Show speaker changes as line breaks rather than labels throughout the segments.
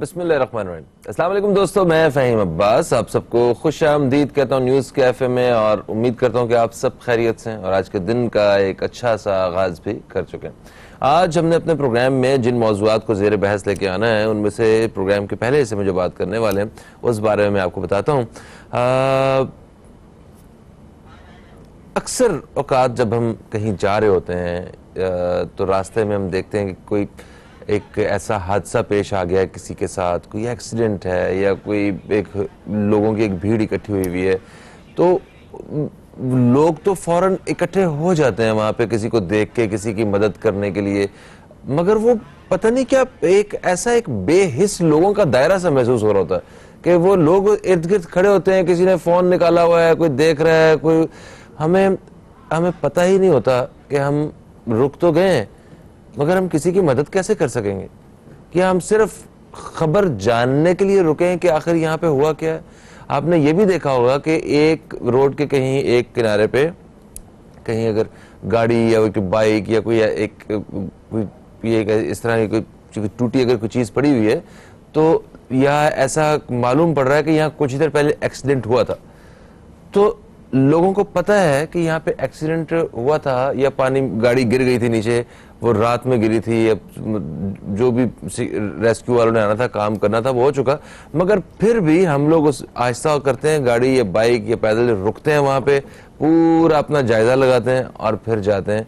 बिस्मिल्लाहिर्रहमानिर्रहीम। अस्सलाम वालेकुम दोस्तों, मैं फ़हीम अब्बास आप सबको खुश आमदीद कहता हूँ न्यूज़ कैफ़े में, और उम्मीद करता हूँ कि आप सब खैरियत से हैं और आज के दिन का एक अच्छा सा आगाज़ भी कर चुके हैं। आज हमने अपने प्रोग्राम में जिन मौज़ूआत को ज़ेर बहस लेके आना है, उनमें से प्रोग्राम के पहले हिस्से में जो बात करने वाले हैं उस बारे में मैं आपको बताता हूँ। अक्सर औकात जब हम कहीं जा रहे होते हैं तो रास्ते में हम देखते हैं कि कोई एक ऐसा हादसा पेश आ गया है, किसी के साथ कोई एक्सीडेंट है या कोई एक लोगों की एक भीड़ इकट्ठी हुई हुई है, तो लोग तो फौरन इकट्ठे हो जाते हैं वहाँ पे किसी को देख के, किसी की मदद करने के लिए। मगर वो पता नहीं क्या एक ऐसा एक बेहिस लोगों का दायरा सा महसूस हो रहा होता है कि वो लोग इर्द गिर्द खड़े होते हैं, किसी ने फ़ोन निकाला हुआ है, कोई देख रहा है, कोई हमें पता ही नहीं होता कि हम रुक तो गए हैं मगर हम किसी की मदद कैसे कर सकेंगे। क्या हम सिर्फ खबर जानने के लिए रुके हैं कि आखिर यहाँ पे हुआ क्या है। आपने ये भी देखा होगा कि एक रोड के कहीं एक किनारे पे कहीं अगर गाड़ी या कोई बाइक या कोई इस तरह की कोई टूटी अगर कोई चीज़ पड़ी हुई है, तो यह ऐसा मालूम पड़ रहा है कि यहाँ कुछ देर पहले एक्सीडेंट हुआ था। तो लोगों को पता है कि यहाँ पे एक्सीडेंट हुआ था या पानी गाड़ी गिर गई थी नीचे, वो रात में गिरी थी, या जो भी रेस्क्यू वालों ने आना था, काम करना था, वो हो चुका। मगर फिर भी हम लोग उस आहिस्ता करते हैं, गाड़ी या बाइक या पैदल रुकते हैं, वहाँ पे पूरा अपना जायजा लगाते हैं और फिर जाते हैं।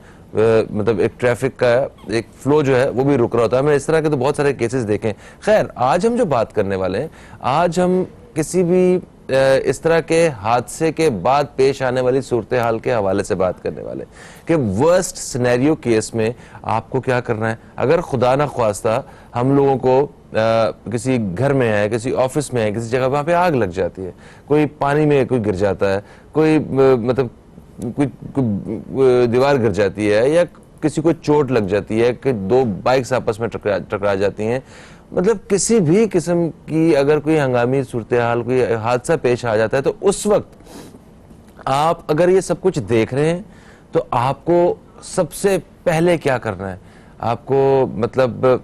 मतलब एक ट्रैफिक का एक फ्लो जो है वो भी रुक रहा होता है। मैंने इस तरह के तो बहुत सारे केसेस देखे हैं। खैर, आज हम जो बात करने वाले हैं, आज हम किसी भी इस तरह के हादसे के बाद पेश आने वाली सूरत हाल के हवाले से बात करने वाले कि वर्स्ट सिनेरियो केस में आपको क्या करना है। अगर खुदा ना ख्वास्ता हम लोगों को किसी घर में है, किसी ऑफिस में है, किसी जगह वहाँ पे आग लग जाती है, कोई पानी में कोई गिर जाता है, कोई मतलब कोई दीवार गिर जाती है, या किसी को चोट लग जाती है कि दो बाइक्स आपस में टकरा जाती हैं, मतलब किसी भी किस्म की अगर कोई हंगामी सूरत हाल, कोई हादसा पेश आ जाता है, तो उस वक्त आप अगर ये सब कुछ देख रहे हैं तो आपको सबसे पहले क्या करना है। आपको मतलब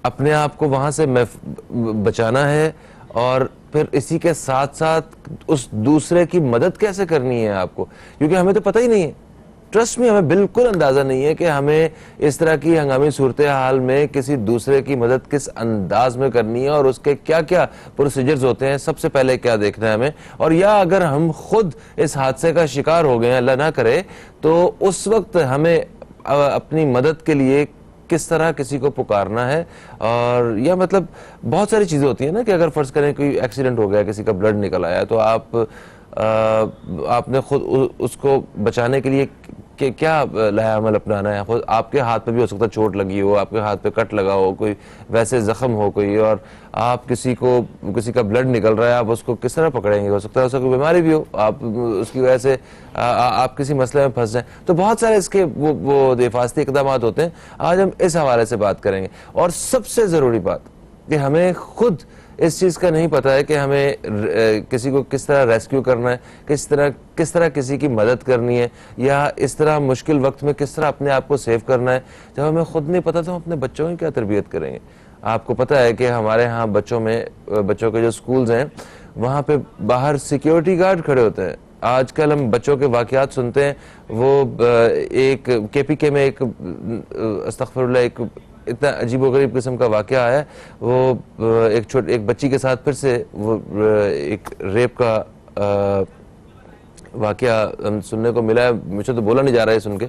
अपने आप को वहां से बचाना है, और फिर इसी के साथ साथ उस दूसरे की मदद कैसे करनी है आपको, क्योंकि हमें तो पता ही नहीं है। ट्रस्ट में हमें बिल्कुल अंदाजा नहीं है कि हमें इस तरह की हंगामी सूरत हाल में किसी दूसरे की मदद किस अंदाज में करनी है और उसके क्या क्या प्रोसीजर्स होते हैं, सबसे पहले क्या देखना है हमें। और या अगर हम खुद इस हादसे का शिकार हो गए, अल्लाह ना करे, तो उस वक्त हमें अपनी मदद के लिए किस तरह किसी को पुकारना है। और या मतलब बहुत सारी चीज़ें होती हैं ना कि अगर फर्ज करें कोई एक्सीडेंट हो गया, किसी का ब्लड निकल आया, तो आपने खुद उसको बचाने के लिए क्या लाया अमल अपनाना है। खुद आपके हाथ पे भी हो सकता है चोट लगी हो, आपके हाथ पे कट लगा हो, कोई वैसे जख्म हो कोई, और आप किसी का ब्लड निकल रहा है, आप उसको किस तरह पकड़ेंगे। हो सकता है उसको कोई बीमारी भी हो, आप उसकी वजह से आप किसी मसले में फंस जाएं। तो बहुत सारे इसके वो हिफाजती इकदाम होते हैं। आज हम इस हवाले से बात करेंगे। और सबसे ज़रूरी बात कि हमें खुद इस चीज़ का नहीं पता है कि हमें किसी को किस तरह रेस्क्यू करना है, किस तरह किसी की मदद करनी है, या इस तरह मुश्किल वक्त में किस तरह अपने आप को सेव करना है। जब हमें खुद नहीं पता तो हम अपने बच्चों की क्या तरबियत करेंगे। आपको पता है कि हमारे यहाँ बच्चों के जो स्कूल्स हैं, वहाँ पे बाहर सिक्योरिटी गार्ड खड़े होते हैं। आजकल हम बच्चों के वाक़यात सुनते हैं, वो एक KPK में एक अस्तगफिरुल्लाह एक इतना अजीबोगरीब किस्म का वाक़या है। वो एक बच्ची के साथ फिर से वो एक रेप का वाक़या हम सुनने को मिला है। मुझे तो बोला नहीं जा रहा है सुन के।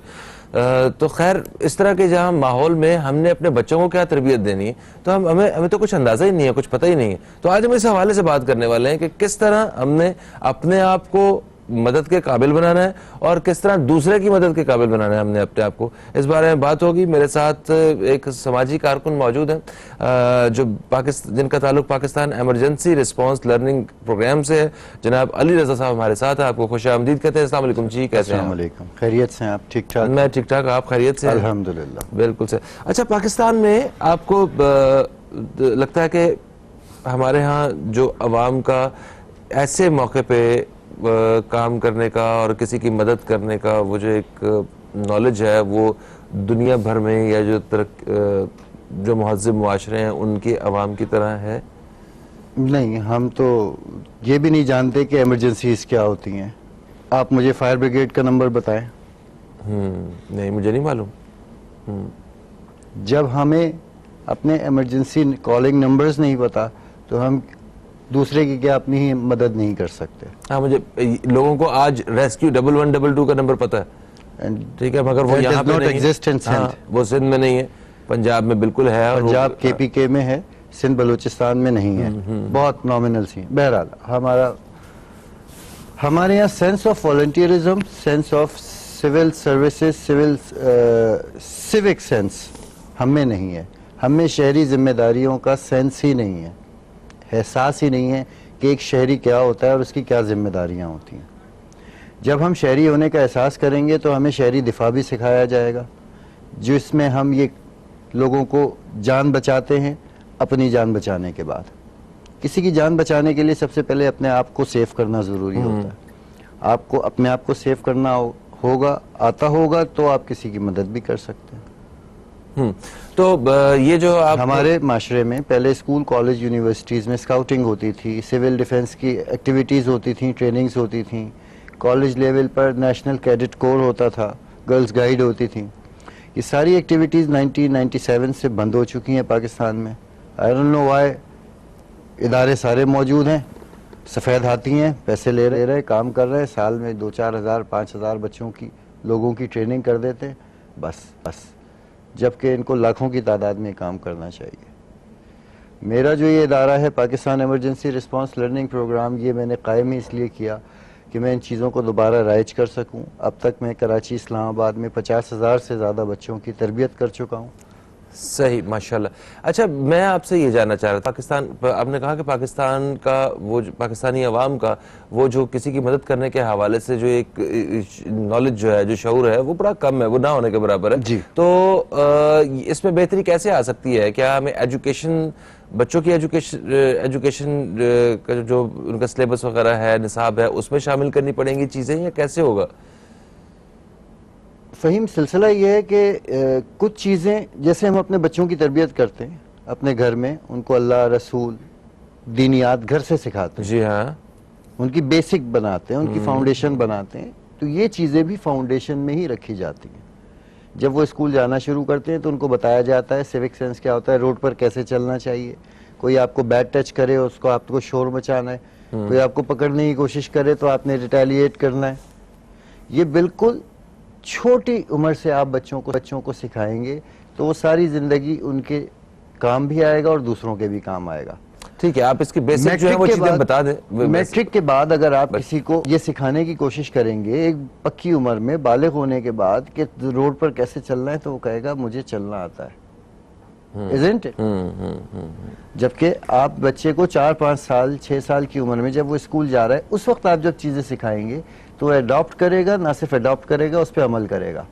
तो खैर, इस तरह के जहाँ माहौल में हमने अपने बच्चों को क्या तरबियत देनी है, तो हमें तो कुछ अंदाज़ा ही नहीं है, कुछ पता ही नहीं है। तो आज हम इस हवाले से बात करने वाले हैं कि किस तरह हमने अपने आप को मदद के काबिल बनाना है और किस तरह दूसरे की मदद के काबिल बनाना है हमने अपने आप को। इस बारे में बात होगी। मेरे साथ एक समाजी कारकुन मौजूद हैं जो जिनका ताल्लुक Pakistan emergency response learning programme से है। जनाब अली रजा साहब हमारे साथ हैं, आपको खुश आमदीद कहते हैं। अस्सलाम वालेकुम जी, कैसे हैं?
अस्सलाम वालेकुम, खैरियत से हैं आप? ठीक ठाक?
मैं ठीक ठाक, आप खैरियत से?
अल्हम्दुलिल्लाह, बिल्कुल से।
अच्छा, पाकिस्तान में आपको लगता है कि हमारे यहाँ जो अवाम का ऐसे मौके पे काम करने का और किसी की मदद करने का वो जो एक नॉलेज है, वो दुनिया भर में या जो महज़्ज़ब मुआशरे हैं उनकी अवाम की तरह है?
नहीं, हम तो ये भी नहीं जानते कि इमरजेंसीज क्या होती हैं। आप मुझे फायर ब्रिगेड का नंबर बताएं।
नहीं, मुझे नहीं मालूम।
जब हमें अपने इमरजेंसी कॉलिंग नंबर्स नहीं पता तो हम दूसरे की क्या अपनी ही मदद नहीं कर सकते।
हाँ, मुझे लोगों को आज रेस्क्यू 1122 का नंबर पता है, ठीक है, मगर वो यहाँ पे नहीं है। हाँ, वो सिंध में नहीं है, पंजाब में बिल्कुल है, और
पंजाब KPK में है, सिंध बलूचिस्तान में नहीं है। बहुत नॉमिनल सी। बहरहाल हमारे यहाँ sense of volunteerism, sense of civil services, civic sense हम में नहीं है। हमें शहरी जिम्मेदारियों का सेंस ही नहीं है, एहसास ही नहीं है कि एक शहरी क्या होता है और उसकी क्या जिम्मेदारियां होती हैं। जब हम शहरी होने का एहसास करेंगे तो हमें शहरी दिफा भी सिखाया जाएगा, जिसमें हम ये लोगों को जान बचाते हैं। अपनी जान बचाने के बाद, किसी की जान बचाने के लिए सबसे पहले अपने आप को सेफ करना ज़रूरी होता है। आपको अपने आप को सेफ करना होगा, आता होगा, तो आप किसी की मदद भी कर सकते हैं।
तो ये जो आप
हमारे माशरे में पहले स्कूल, कॉलेज, यूनिवर्सिटीज़ में स्काउटिंग होती थी, सिविल डिफेंस की एक्टिविटीज़ होती थी, ट्रेनिंग्स होती थी। कॉलेज लेवल पर नेशनल कैडेट कोर होता था, गर्ल्स गाइड होती थी। ये सारी एक्टिविटीज़ 1997 से बंद हो चुकी हैं पाकिस्तान में। I don't know why. इदारे सारे मौजूद हैं, सफ़ेद हाथी हैं, पैसे ले रहे, काम कर रहे हैं, साल में 2-4 हज़ार 5 हज़ार बच्चों की, लोगों की ट्रेनिंग कर देते हैं, बस। जबकि इनको लाखों की तादाद में काम करना चाहिए। मेरा जो ये इदारा है, Pakistan emergency response learning programme, ये मैंने कायम ही इसलिए किया कि मैं इन चीज़ों को दोबारा राइज कर सकूं। अब तक मैं कराची, इस्लामाबाद में 50,000 से ज़्यादा बच्चों की तरबियत कर चुका हूं।
सही, माशाल्लाह। अच्छा, मैं आपसे ये जानना चाह रहा था, पाकिस्तान, आपने कहा कि पाकिस्तान का वो पाकिस्तानी अवाम का वो जो किसी की मदद करने के हवाले से जो एक नॉलेज जो है, जो शऊर है, वो बड़ा कम है, वो ना होने के बराबर है।
जी।
तो इसमें बेहतरी कैसे आ सकती है? क्या हमें एजुकेशन, बच्चों की एजुकेशन का जो उनका सिलेबस वगैरह है, निसाब है, उसमें शामिल करनी पड़ेंगी चीज़ें, या कैसे होगा?
फ़हीम, सिलसिला ये है कि कुछ चीज़ें जैसे हम अपने बच्चों की तरबियत करते हैं अपने घर में, उनको अल्लाह, रसूल, दीनियात घर से सिखाते हैं।
जी हाँ।
उनकी बेसिक बनाते हैं, उनकी फाउंडेशन बनाते हैं। तो ये चीज़ें भी फाउंडेशन में ही रखी जाती हैं। जब वो स्कूल जाना शुरू करते हैं तो उनको बताया जाता है सिविक सेंस क्या होता है, रोड पर कैसे चलना चाहिए। कोई आपको बैड टच करे, उसको आपको शोर मचाना है। कोई आपको पकड़ने की कोशिश करे तो आपने रिटेलिएट करना है। ये बिल्कुल छोटी उम्र से आप बच्चों को सिखाएंगे तो वो सारी जिंदगी उनके काम भी आएगा और दूसरों के भी काम आएगा।
ठीक है, आप इसकी बेसिक जो है वो चीजें बता दें।
मैट्रिक के बाद अगर आप किसी को ये सिखाने की कोशिश करेंगे एक पक्की उम्र में, बालिग होने के बाद, कि रोड पर कैसे चलना है, तो वो कहेगा मुझे चलना आता है। Isn't it? जबकि आप बच्चे को 4-5 साल 6 साल की उम्र में जब वो स्कूल जा रहा है, उस वक्त आप जब चीज़ें सिखाएंगे तो वो अडॉप्ट करेगा, ना सिर्फ अडॉप्ट करेगा, उस पर अमल करेगा।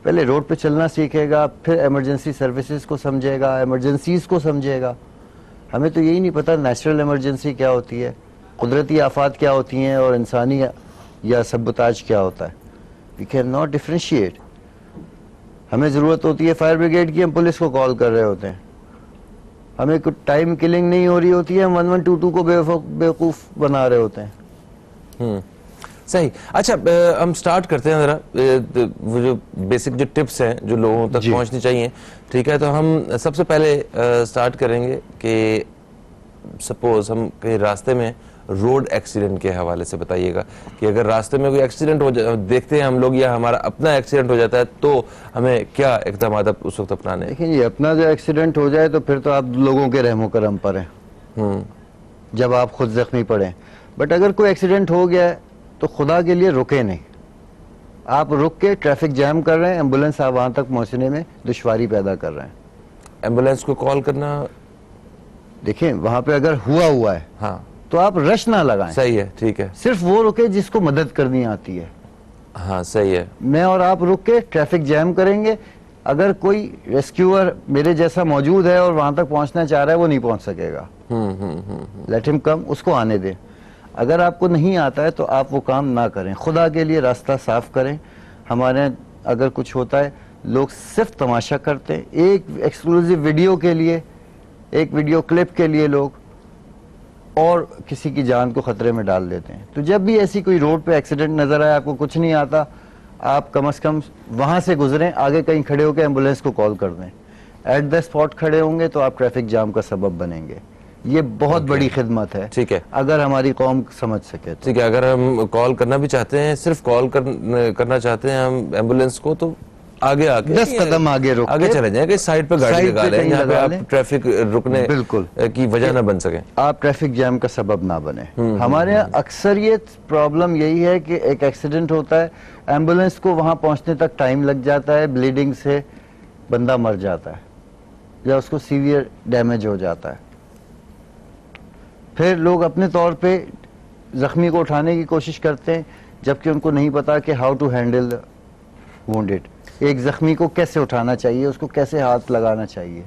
पहले रोड पे चलना सीखेगा, फिर इमरजेंसी सर्विसेज को समझेगा, इमरजेंसीज को समझेगा। हमें तो यही नहीं पता नेचुरल इमरजेंसी क्या होती है, कुदरती आफात क्या होती हैं, और इंसानी या सबताज क्या होता है। We can not differentiate. हमें ज़रूरत होती है फायर ब्रिगेड की, हम पुलिस को कॉल कर रहे होते हैं। हमें कुछ टाइम किलिंग नहीं हो रही होती है, हम 1122 को बेवकूफ़ बना रहे होते हैं।
सही। अच्छा, हम स्टार्ट करते हैं ज़रा, वो जो बेसिक जो टिप्स हैं जो लोगों तक पहुंचनी चाहिए। ठीक है, तो हम सबसे पहले स्टार्ट करेंगे कि सपोज हम कहीं रास्ते में रोड एक्सीडेंट के हवाले से बताइएगा कि अगर रास्ते में कोई एक्सीडेंट हो जाए, देखते हैं हम लोग, या हमारा अपना एक्सीडेंट हो जाता है, तो हमें क्या इक़दाम उस वक्त अपनाने?
देखिए, ये अपना जो एक्सीडेंट हो जाए तो फिर तो आप लोगों के रहमो करम पर हैं, जब आप खुद जख्मी पड़े। बट अगर कोई एक्सीडेंट हो गया है तो खुदा के लिए रुके नहीं। आप रुक के ट्रैफिक जैम कर रहे हैं, एम्बुलेंस आप वहां तक पहुंचने में दुश्वारी पैदा कर रहे हैं।
एम्बुलेंस को कॉल करना,
देखिए वहां पे अगर हुआ है,
हाँ,
तो आप रश ना लगाएं।
सही है, ठीक है।
सिर्फ वो रुके जिसको मदद करनी आती है।
हाँ, सही है।
मैं और आप रुक के ट्रैफिक जैम करेंगे, अगर कोई रेस्क्यूअर मेरे जैसा मौजूद है और वहां तक पहुंचना चाह रहा है, वो नहीं पहुंच सकेगा। लेट हिम कम, उसको आने दें। अगर आपको नहीं आता है तो आप वो काम ना करें, खुदा के लिए रास्ता साफ करें। हमारे अगर कुछ होता है, लोग सिर्फ तमाशा करते हैं, एक एक्सक्लूसिव वीडियो के लिए, एक वीडियो क्लिप के लिए लोग और किसी की जान को खतरे में डाल देते हैं। तो जब भी ऐसी कोई रोड पे एक्सीडेंट नजर आए, आपको कुछ नहीं आता, आप कम से कम वहां से गुजरें, आगे कहीं खड़े होकर एम्बुलेंस को कॉल कर दें। एट द स्पॉट खड़े होंगे तो आप ट्रैफिक जाम का सबब बनेंगे। ये बहुत बड़ी खिदमत है,
ठीक है,
अगर हमारी कौम समझ सके तो।
ठीक है, अगर हम कॉल करना भी चाहते हैं, सिर्फ कॉल करना चाहते हैं हम एम्बुलेंस को, तो आगे आके
10 कदम आगे रुक
आगे चले जाएं कि साइड पे गाड़ी लगा लें, जहाँ पे आप ट्रैफिक रुकने
बिल्कुल
की वजह ना बन सके,
आप ट्रैफिक जैम का सबब ना बने। हमारे यहाँ अक्सरियत प्रॉब्लम यही है कि एक एक्सीडेंट होता है, एम्बुलेंस को वहां पहुंचने तक टाइम लग जाता है, ब्लीडिंग से बंदा मर जाता है या उसको सीवियर डैमेज हो जाता है। फिर लोग अपने तौर पे जख्मी को उठाने की कोशिश करते हैं, जबकि उनको नहीं पता कि how to handle the wounded. एक जख्मी को कैसे उठाना चाहिए, उसको कैसे हाथ लगाना चाहिए,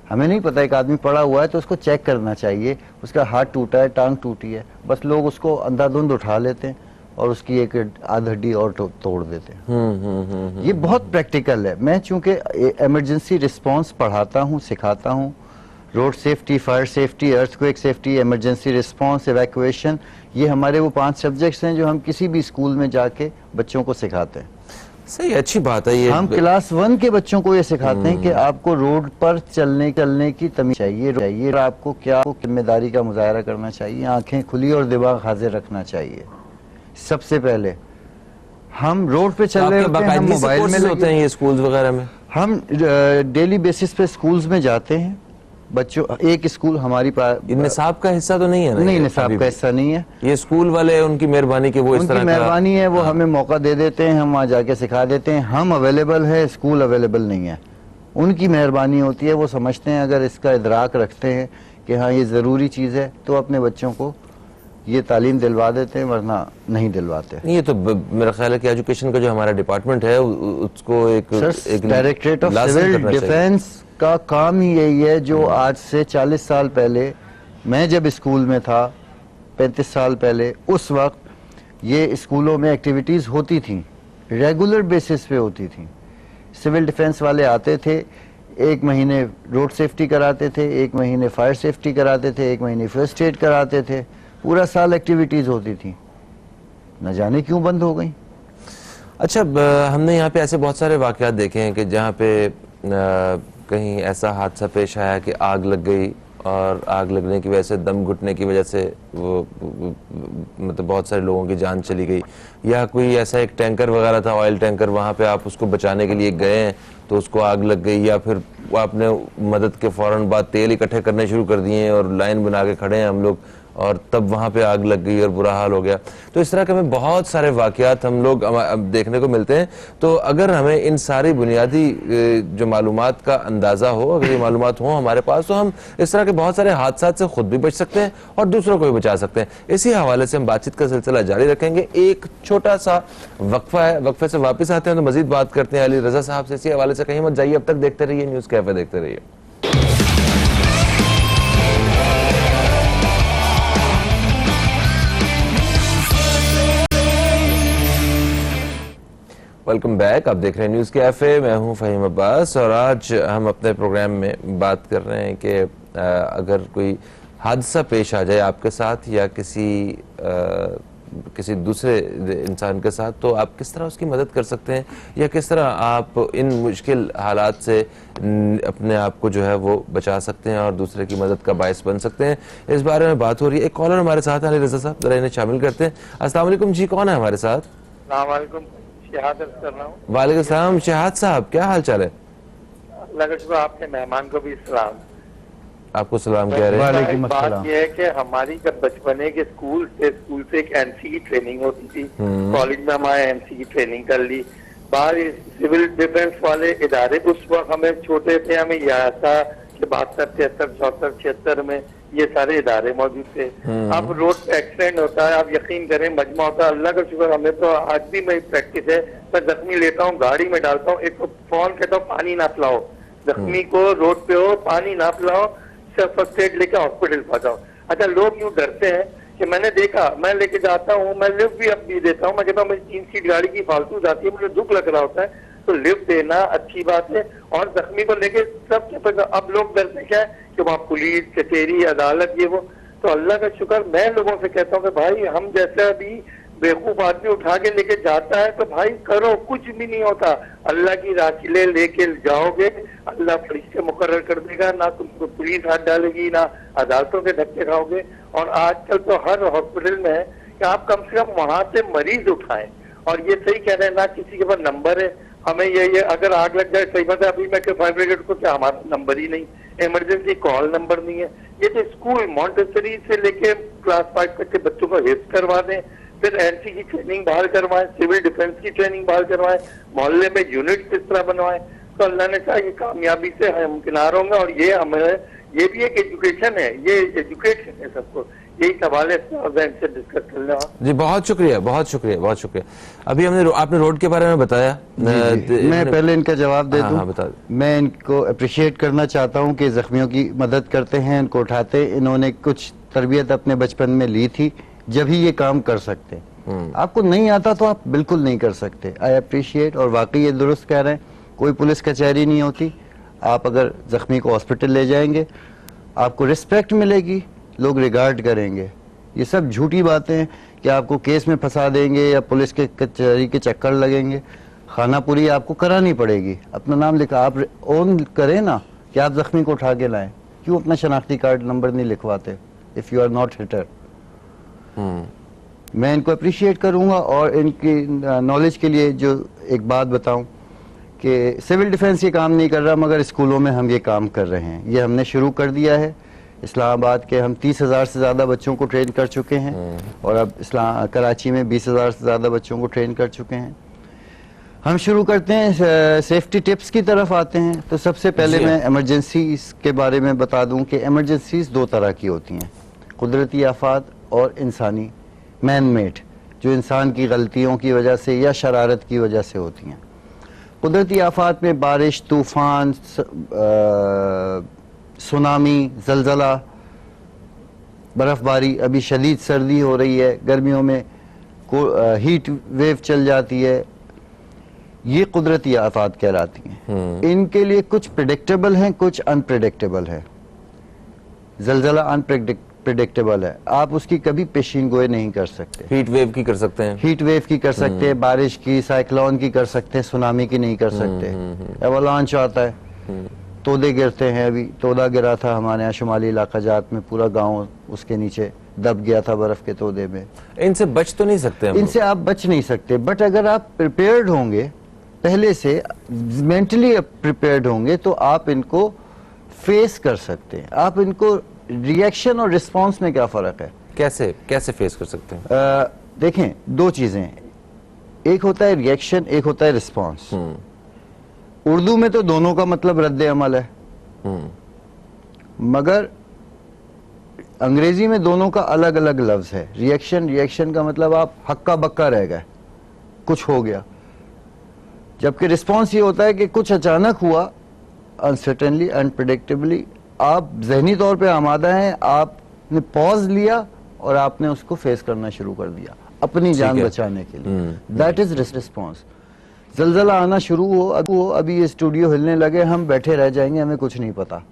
हमें नहीं पता। एक आदमी पड़ा हुआ है तो उसको चेक करना चाहिए, उसका हाथ टूटा है, टांग टूटी है, बस लोग उसको अंधाधुंध उठा लेते हैं और उसकी एक आध हड्डी और तोड़ देते हैं। ये बहुत प्रैक्टिकल है। मैं चूंकि इमरजेंसी रिस्पांस पढ़ाता हूँ, सिखाता हूँ, road safety, fire safety, earthquake safety, emergency response, evacuation, ये हमारे वो 5 सब्जेक्ट्स हैं जो हम किसी भी स्कूल में जाके बच्चों को सिखाते हैं।
सही, अच्छी बात है ये।
हम क्लास 1 के बच्चों को ये सिखाते हैं कि आपको रोड पर चलने की तमीज चाहिए, आपको क्या जिम्मेदारी का मुजाहरा करना चाहिए, आंखें खुली और दिमाग हाजिर रखना चाहिए। सबसे पहले हम रोड पे चल रहे होते हैं, हम मोबाइल में
होते हैं ये स्कूल्स वगैरह में,
हम डेली बेसिस पे स्कूल्स में जाते हैं बच्चों। एक स्कूल हमारी
निसाब का हिस्सा तो नहीं है ना?
नहीं, निसाब का हिस्सा नहीं है।
ये स्कूल वाले उनकी मेहरबानी कि वो इस तरह का
मेहरबानी है, वो हमें मौका दे देते हैं, हम वहाँ जाके सिखा देते हैं। हम अवेलेबल है, स्कूल अवेलेबल नहीं है, उनकी मेहरबानी होती है। वो समझते हैं अगर इसका इदराक रखते हैं कि हाँ ये ज़रूरी चीज़ है, तो अपने बच्चों को ये तालीम दिलवा देते हैं, वरना नहीं दिलवाते।
ये तो मेरा ख्याल है कि एजुकेशन का जो हमारा डिपार्टमेंट है उसको एक
डायरेक्टरेट ऑफ सिविल डिफेंस का काम ही यही है, जो आज से 40 साल पहले मैं जब स्कूल में था, 35 साल पहले, उस वक्त ये स्कूलों में एक्टिविटीज़ होती थी, रेगुलर बेसिस पे होती थी। सिविल डिफेंस वाले आते थे, 1 महीने रोड सेफ्टी कराते थे, 1 महीने फायर सेफ्टी कराते थे, 1 महीने फर्स्ट एड कराते थे, पूरा साल एक्टिविटीज़ होती थी। न जाने क्यों बंद हो गई।
अच्छा, हमने यहाँ पे ऐसे बहुत सारे वाकयात देखे हैं कि जहाँ पे कहीं ऐसा हादसा पेश आया कि आग लग गई और आग लगने की वजह से, दम घुटने की वजह से वो मतलब बहुत सारे लोगों की जान चली गई, या कोई ऐसा एक टैंकर वगैरह था, ऑयल टैंकर, वहाँ पे आप उसको बचाने के लिए गए हैं तो उसको आग लग गई, या फिर आपने मदद के फौरन बाद तेल इकट्ठे करने शुरू कर दिए और लाइन बना के खड़े हैं हम लोग, और तब वहाँ पे आग लग गई और बुरा हाल हो गया। तो इस तरह के हमें बहुत सारे वाकयात हम लोग अब देखने को मिलते हैं। तो अगर हमें इन सारी बुनियादी जो मालूमात का अंदाज़ा हो, अगर ये मालूमात हो हमारे पास, तो हम इस तरह के बहुत सारे हादसात से खुद भी बच सकते हैं और दूसरों को भी बचा सकते हैं। इसी हवाले से हम बातचीत का सिलसिला जारी रखेंगे। एक छोटा सा वक्फा है, वक्फे से वापस आते हैं तो मजीद बात करते हैं अली रजा साहब से। इसी हवाले से कहीं मत जाइए, अब तक देखते रहिए न्यूज़ कैफे, देखते रहिए। वेलकम बैक, आप देख रहे हैं न्यूज़ कैफे, मैं हूं फ़हीम अब्बास, और आज हम अपने प्रोग्राम में बात कर रहे हैं कि अगर कोई हादसा पेश आ जाए आपके साथ या किसी दूसरे इंसान के साथ, तो आप किस तरह उसकी मदद कर सकते हैं, या किस तरह आप इन मुश्किल हालात से अपने आप को जो है वो बचा सकते हैं और दूसरे की मदद का बायस बन सकते हैं। इस बारे में बात हो रही है। एक कॉलर हमारे साथ है, अली रजा साहब, जरा इन्हें शामिल करते हैं। अस्सलाम वालेकुम जी, कौन है हमारे साथ? वालेकुम सलाम, शहाद साहब, क्या हाल चाल है?
आपके मेहमान को भी सलाम।
आपको सलाम कह रहे हैं।
बात यह है कि हमारी जब बचपने के स्कूल से एक एमसी की ट्रेनिंग होती थी, कॉलेज में हमारे एमसी की ट्रेनिंग कर ली। बाहर सिविल डिफेंस वाले इदारे, उस वक्त हमें छोटे थे, हमें याद था कि 72, 73, 74, 76 में ये सारे इदारे मौजूद थे। अब रोड पे एक्सीडेंट होता है, आप यकीन करें, मजमा होता है, अल्लाह का शुक्र, हमें तो आज भी मेरी प्रैक्टिस है, मैं जख्मी लेता हूँ, गाड़ी में डालता हूँ, एक तो फोन कहता हूँ पानी ना पिलाओ, जख्मी को रोड पे हो पानी ना पिलाओ, सिर्फ फर्स्ट एड लेके हॉस्पिटल पहुंचाओ। अच्छा, लोग यूँ डरते हैं कि मैंने देखा, मैं लेके जाता हूँ, मैं लिफ्ट भी अब भी देता हूँ, मैं कहता हूँ मेरी 3 सीट गाड़ी की फालतू जाती है, मुझे दुख लग रहा होता है, तो लिफ्ट देना अच्छी बात है। और जख्मी को लेके सबसे पहले, अब लोग डरते क्या है कि वहाँ पुलिस कचहरी अदालत ये वो, तो अल्लाह का शुक्र, मैं लोगों से कहता हूँ कि भाई हम जैसे अभी बेवकूफ आदमी उठा के लेके जाता है तो भाई करो, कुछ भी नहीं होता। अल्लाह की राखिले लेके जाओगे, अल्लाह फरिश्ते मुकर्रर कर देगा, ना तुमको पुलिस हाथ डालेगी, ना अदालतों के धक्के खाओगे। और आजकल तो हर हॉस्पिटल में है कि आप कम से कम वहां से मरीज उठाएं। और ये सही कह रहे हैं, ना किसी के पास नंबर है, हमें ये अगर आग लग जाए, सही बात है, अभी मैं फायर ब्रिगेड को क्या, हमारा नंबर ही नहीं, इमरजेंसी कॉल नंबर नहीं है। ये तो स्कूल मॉन्टेसरी से लेके क्लास 5 तक के बच्चों को हिफ्ज करवा दें, फिर एनसी की ट्रेनिंग बहाल करवाएं, सिविल डिफेंस की ट्रेनिंग बहाल करवाएं, मोहल्ले में यूनिट किस तरह बनवाएं, तो अल्लाह ने कहा ये कामयाबी से हमकिनार होंगे। और ये हमें, ये भी एक एजुकेशन है, ये एजुकेशन है सबको। यही सवाल है, इनसे डिस्कस कर लें।
जी बहुत शुक्रिया, बहुत शुक्रिया, बहुत शुक्रिया। अभी आपने रोड के बारे में बताया,
मैं पहले इनका जवाब दे दूं।
हाँ, बता।
मैं इनको अप्रिशिएट करना चाहता हूं कि जख्मियों की मदद करते हैं, इनको उठाते। इन्होंने कुछ तरबियत अपने बचपन में ली थी, जब ही ये काम कर सकते। आपको नहीं आता तो आप बिल्कुल नहीं कर सकते। आई अप्रिशिएट, और वाकई ये दुरुस्त कह रहे हैं, कोई पुलिस कचहरी नहीं होती। आप अगर जख्मी को हॉस्पिटल ले जाएंगे, आपको रिस्पेक्ट मिलेगी, लोग रिगार्ड करेंगे। ये सब झूठी बातें हैं कि आपको केस में फंसा देंगे या पुलिस के कचहरी के चक्कर लगेंगे। खानापुरी आपको करानी पड़ेगी, अपना नाम लिखा, आप ओन करें ना कि आप जख्मी को उठा के लाएं। क्यों अपना शनाख्ती कार्ड नंबर नहीं लिखवाते if you are not hitter? मैं इनको अप्रिशिएट करूंगा। और इनकी नॉलेज के लिए जो एक बात बताऊं कि सिविल डिफेंस ये काम नहीं कर रहा, मगर स्कूलों में हम ये काम कर रहे हैं। ये हमने शुरू कर दिया है। इस्लामाबाद के हम 30,000 से ज़्यादा बच्चों को ट्रेन कर चुके हैं, और अब कराची में 20,000 से ज़्यादा बच्चों को ट्रेन कर चुके हैं। हम शुरू करते हैं, सेफ्टी टिप्स की तरफ आते हैं। तो सबसे पहले मैं इमरजेंसीज के बारे में बता दूं कि इमरजेंसीज दो तरह की होती हैं, कुदरती आफात और इंसानी, मैन मेड, जो इंसान की गलतियों की वजह से या शरारत की वजह से होती हैं। कुदरती आफात में बारिश, तूफान, सुनामी, जलजला, बर्फबारी, अभी शदीद सर्दी हो रही है, गर्मियों में हीट वेव चल जाती है, ये कुदरती आफात कहलाती हैं। इनके लिए कुछ प्रेडिक्टेबल हैं, कुछ अनप्रेडिक्टेबल है। जलजला अनप्रेडिक्टेबल है, आप उसकी कभी पेशीन गोई नहीं कर सकते।
हीट वेव की कर सकते हैं,
हीट वेव की कर सकते हैं, बारिश की, साइक्लोन की कर सकते हैं, सुनामी की नहीं कर सकते। एवलांच आता है, तोदे गिरते हैं। अभी तोदा गिरा था हमारे यहाँ शुमाली इलाका जात में, पूरा गांव उसके नीचे दब गया था बर्फ के तोदे में।
इनसे बच तो नहीं सकते हम लोग?
इनसे आप बच नहीं सकते, बट अगर आप प्रिपेयर्ड होंगे, पहले से मेंटली प्रिपेयर्ड होंगे, तो आप इनको फेस कर सकते हैं। आप इनको, रिएक्शन और रिस्पॉन्स में क्या फर्क है?
कैसे कैसे फेस कर सकते हैं?
देखें, दो चीजें, एक होता है रिएक्शन, एक होता है रिस्पॉन्स। उर्दू में तो दोनों का मतलब रद्द अमल है, मगर अंग्रेजी में दोनों का अलग अलग लफ्ज है। रिएक्शन का मतलब आप हक्का बक्का रह गए, कुछ हो गया, जबकि रिस्पॉन्स ये होता है कि कुछ अचानक हुआ, अनसर्टेनली, अनप्रेडिक्टेबली, आप जहनी तौर पे आमादा हैं, आपने पॉज लिया और आपने उसको फेस करना शुरू कर दिया अपनी जान बचाने के लिए। That is response. जलजला आना शुरू हो, अभी ये स्टूडियो हिलने लगे, हम बैठे रह जाएंगे, हमें कुछ नहीं पता।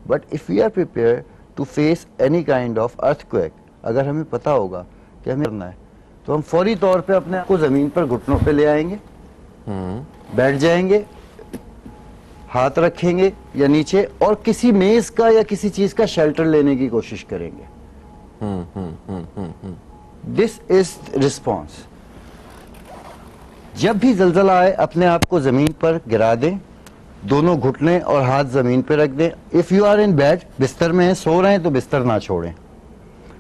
But if we are prepare to face any kind of earthquake, अगर हमें पता होगा कि हमें करना है, तो हम फौरी तौर पे अपने आप को जमीन पर घुटनों पे ले आएंगे, बैठ जाएंगे, हाथ रखेंगे या नीचे, और किसी मेज का या किसी चीज का शेल्टर लेने की कोशिश करेंगे। This is response. जब भी जलजला आए, अपने आप को जमीन पर गिरा दें, दोनों घुटने और हाथ जमीन पर रख दें। If you are in bed, बिस्तर में हैं, सो रहे हैं, तो बिस्तर ना छोड़ें।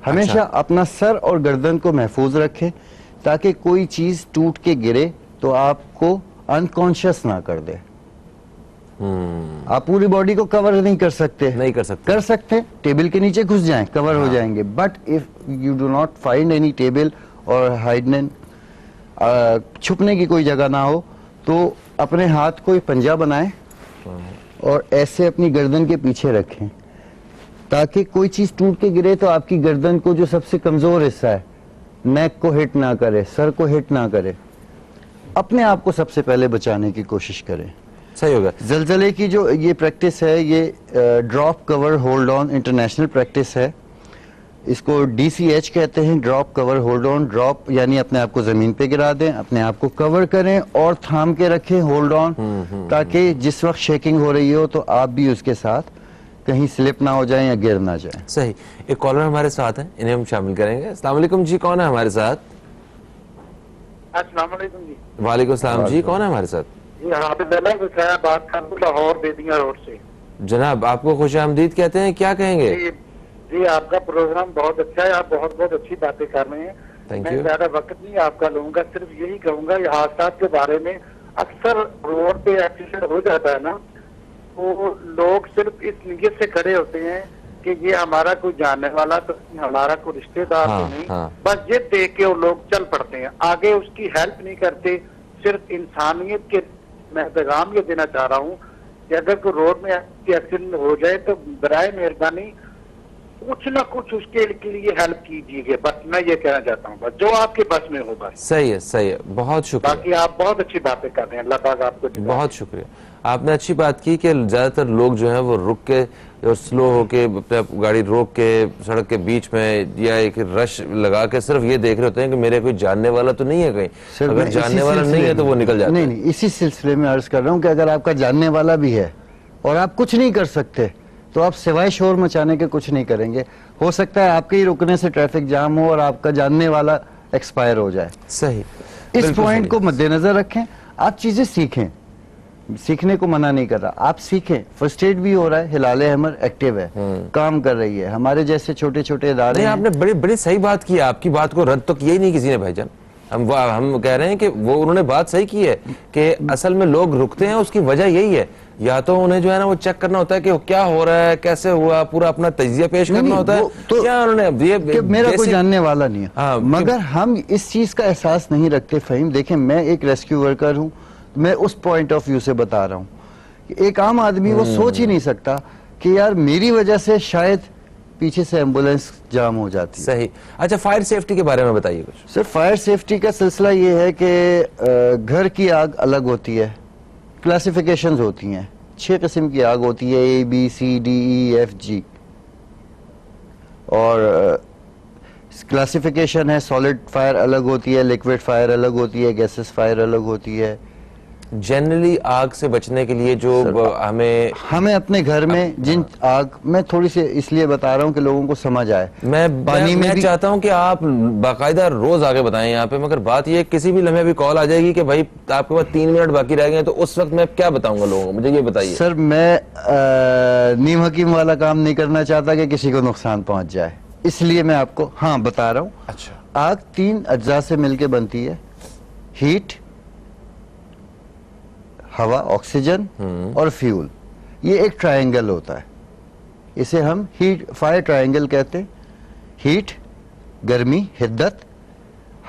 हमेशा अपना सर और गर्दन को महफूज रखें, ताकि कोई चीज टूट के गिरे तो आपको अनकॉन्शियस ना कर दे। आप पूरी बॉडी को कवर नहीं कर सकते, कर सकते टेबल के नीचे घुस जाएं, कवर हो जाएंगे। But if you do not find any table और हाइडन, छुपने की कोई जगह ना हो, तो अपने हाथ को पंजा बनाएं और ऐसे अपनी गर्दन के पीछे रखें, ताकि कोई चीज टूट के गिरे तो आपकी गर्दन को, जो सबसे कमजोर हिस्सा है, नेक को हिट ना करे, सर को हिट ना करे। अपने आप को सबसे पहले बचाने की कोशिश करें।
सही होगा।
जलजले की जो ये प्रैक्टिस है, ये drop cover hold on international practice है। इसको DCH कहते हैं, drop cover hold on. Drop यानी अपने आप को जमीन पे गिरा दें, अपने आप को कवर करें और थाम के रखें, होल्ड ऑन, ताकि जिस वक्त शेकिंग हो रही हो तो आप भी उसके साथ कहीं स्लिप ना हो जाएं या गिर ना जाएं।
सही। एक कॉलर हमारे साथ हैं, इन्हें हम शामिल करेंगे। अस्सलाम वालेकुम जी, कौन है हमारे साथ?
अस्सलाम वालेकुम जी।
वालेकुम सलाम जी, कौन है हमारे साथ?
जी हाफिज अहमद हुसैन बात कर रहा हूं लाहौर बेदिया रोड से।
जनाब, आपको खुशामदीद कहते हैं, क्या कहेंगे?
जी आपका प्रोग्राम बहुत अच्छा है, आप बहुत बहुत अच्छी बातें कर रहे हैं।
Thank
मैं
you.
ज्यादा वक्त नहीं आपका लूंगा, सिर्फ यही कहूंगा ये हादसा के बारे में। अक्सर रोड पे एक्सीडेंट हो जाता है ना, तो लोग सिर्फ इस नीयत से खड़े होते हैं कि ये हमारा कोई जानने वाला तो नहीं, हमारा कोई रिश्तेदार
हाँ,
तो नहीं,
हाँ।
बस ये देख के वो लोग चल पड़ते हैं, आगे उसकी हेल्प नहीं करते। सिर्फ इंसानियत के मैं पैगाम ये देना चाह रहा हूँ कि अगर कोई रोड में एक्सीडेंट हो जाए तो बराए मेहरबानी कुछ ना कुछ उसके लिए हेल्प कीजिए। बस मैं ये कहना चाहता हूँ, बस जो आपके बस में हो बस।
सही है, सही है, बहुत शुक्रिया।
बाकी आप बहुत अच्छी बातें कर रहे हैं, अल्लाह पाक आपको जिताए।
बहुत शुक्रिया। आपने अच्छी बात की कि ज्यादातर लोग जो हैं वो रुक के और स्लो होके अपने गाड़ी रोक के सड़क के बीच में या एक रश लगा के सिर्फ ये देख रहे होते हैं कि मेरे कोई जानने वाला तो नहीं है कहीं।
सर,
अगर
मैं इसी
जानने वाला नहीं है तो वो निकल जाता
नहीं
है।
नहीं, इसी सिलसिले में अर्ज कर रहा हूँ कि अगर आपका जानने वाला भी है और आप कुछ नहीं कर सकते तो आप सिवाय शोर मचाने के कुछ नहीं करेंगे। हो सकता है आपके ही रुकने से ट्रैफिक जाम हो और आपका जानने वाला एक्सपायर हो जाए।
सही।
इस
बिल्कुल
पॉइंट
सही।
को मद्देनजर रखें, आप चीजें सीखें, सीखने को मना नहीं कर रहा, आप सीखें। फर्स्ट एड भी हो रहा है, हिलाल अहमर एक्टिव है, काम कर रही है, हमारे जैसे छोटे छोटे इदारे
नहीं,
हैं।
आपने बड़ी बड़ी सही बात की है, आपकी बात को रद्द तो किया ही नहीं किसी ने भाईजान। हम कह रहे हैं कि वो उन्होंने बात सही की है कि असल में लोग रुकते हैं, उसकी वजह यही है, या तो उन्हें जो है ना वो चेक करना होता है कि क्या हो रहा है, कैसे हुआ, पूरा अपना तजिया पेश
नहीं,
करना
नहीं,
होता है,
वो तो
या उन्होंने
कि मेरा कोई
basic-
जानने वाला नहीं है।
हाँ,
मगर हम इस चीज का एहसास नहीं रखते। फहीम, देखें, मैं एक रेस्क्यू वर्कर हूं, मैं उस पॉइंट ऑफ व्यू से बता रहा हूं कि एक आम आदमी वो सोच ही नहीं सकता कि यार मेरी वजह से शायद पीछे से एम्बुलेंस जाम हो जाती है।
सही। अच्छा, फायर सेफ्टी के बारे में बताइए कुछ।
सर, फायर सेफ्टी का सिलसिला ये है कि घर की आग अलग होती है, क्लासिफिकेशंस होती हैं, 6 किस्म की आग होती है, ABCDEFG, और क्लासिफिकेशन है। सॉलिड फायर अलग होती है, लिक्विड फायर अलग होती है, गैसेस फायर अलग होती है।
जनरली आग से बचने के लिए जो हमें
अपने घर में जिन आग, मैं थोड़ी सी इसलिए बता रहा हूँ कि लोगों को समझ आए।
मैं चाहता हूं कि आप बाकायदा रोज आगे बताएं यहाँ पे, मगर बात ये किसी भी लम्हे भी कॉल आ जाएगी कि भाई आपके पास 3 मिनट बाकी रह गए, तो उस वक्त मैं क्या बताऊंगा लोगों को, मुझे ये बताइए।
सर, मैं नीम हकीम वाला काम नहीं करना चाहता कि किसी को नुकसान पहुंच जाए, इसलिए मैं आपको बता रहा हूँ।
अच्छा।
आग 3 अज्जा से मिलकर बनती है, हीट, हवा ऑक्सीजन और फ्यूल। ये एक ट्रायंगल होता है, इसे हम हीट फायर ट्रायंगल कहते हैं। हीट गर्मी हिद्दत,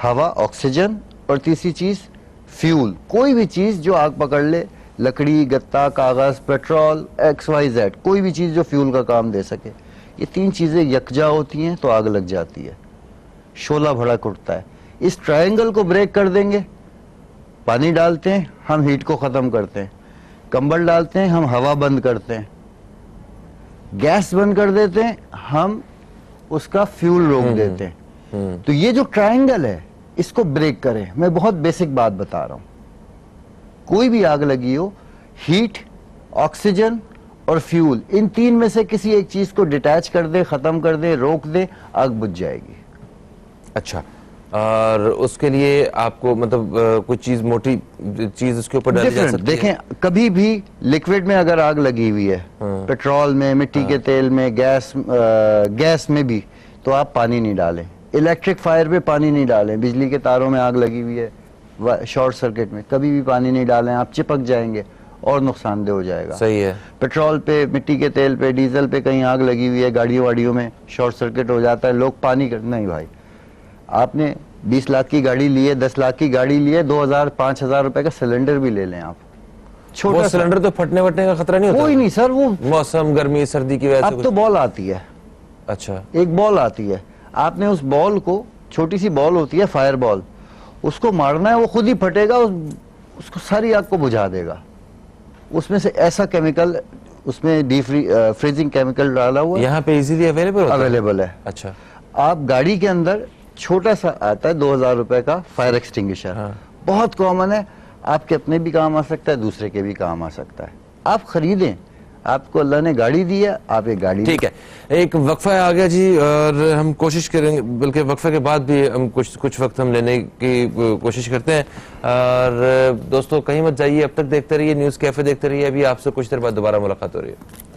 हवा ऑक्सीजन और तीसरी चीज फ्यूल। कोई भी चीज जो आग पकड़ ले, लकड़ी, गत्ता, कागज, पेट्रोल, XYZ, कोई भी चीज जो फ्यूल का काम दे सके, ये 3 चीजें यकजा होती हैं तो आग लग जाती है, शोला भड़क उठता है। इस ट्रायंगल को ब्रेक कर देंगे, पानी डालते हैं, हम हीट को खत्म करते हैं, कंबल डालते हैं, हम हवा बंद करते हैं, गैस बंद कर देते हैं, हम उसका फ्यूल रोक देते हैं। तो ये जो ट्रायंगल है इसको ब्रेक करें। मैं बहुत बेसिक बात बता रहा हूं, कोई भी आग लगी हो, हीट, ऑक्सीजन और फ्यूल, इन 3 में से किसी एक चीज को डिटैच कर दे, खत्म कर दे, रोक दे, आग बुझ जाएगी।
अच्छा, और उसके लिए आपको मतलब कुछ चीज, मोटी चीज उसके ऊपर डाली जा सकती है?
देखें, कभी भी लिक्विड में अगर आग लगी हुई है, पेट्रोल में, मिट्टी के तेल में, गैस में भी, तो आप पानी नहीं डालें। इलेक्ट्रिक फायर पे पानी नहीं डालें। बिजली के तारों में आग लगी हुई है, शॉर्ट सर्किट में, कभी भी पानी नहीं डालें, आप चिपक जाएंगे और नुकसानदेह हो जाएगा।
सही है।
पेट्रोल पे, मिट्टी के तेल पे, डीजल पे कहीं आग लगी हुई है, गाड़ियों वाड़ियों में शॉर्ट सर्किट हो जाता है, लोग पानी नहीं भाई, आपने 20 लाख की गाड़ी ली है, 10 लाख की गाड़ी ली है, 2000-5000 रुपए का सिलेंडर भी ले लें आप, छोटा
सिलेंडर तो फटने वटने का खतरा नहीं होता?
कोई नहीं सर, वो
मौसम गर्मी सर्दी की वजह से
अब तो बॉल आती है।
अच्छा।
एक बॉल आती है, आपने उस बॉल को, छोटी सी बॉल होती है फायर बॉल, उसको मारना है, वो खुद ही फटेगा, उसको सारी आग को बुझा देगा। उसमें से ऐसा केमिकल, उसमें फ्रीजिंग केमिकल डाला हुआ है,
यहाँ पे इजीली अवेलेबल
है।
अच्छा।
आप गाड़ी के अंदर छोटा सा आता है 2000 रुपए का फायर एक्सटिंग्विशर, बहुत कॉमन है, आपके अपने भी काम आ सकता है, दूसरे के भी काम आ सकता है। आप खरीदें, आपको अल्लाह ने गाड़ी दी है, आप एक गाड़ी।
ठीक है, एक वक्फा आ गया जी, और हम कोशिश करेंगे, बल्कि वक्फे के बाद भी हम कुछ वक्त हम लेने की कोशिश करते हैं। और दोस्तों कहीं मत जाइए, अब तक देखते रहिए न्यूज़ कैफे, देखते रहिए। अभी आपसे कुछ देर बाद दोबारा मुलाकात हो रही है।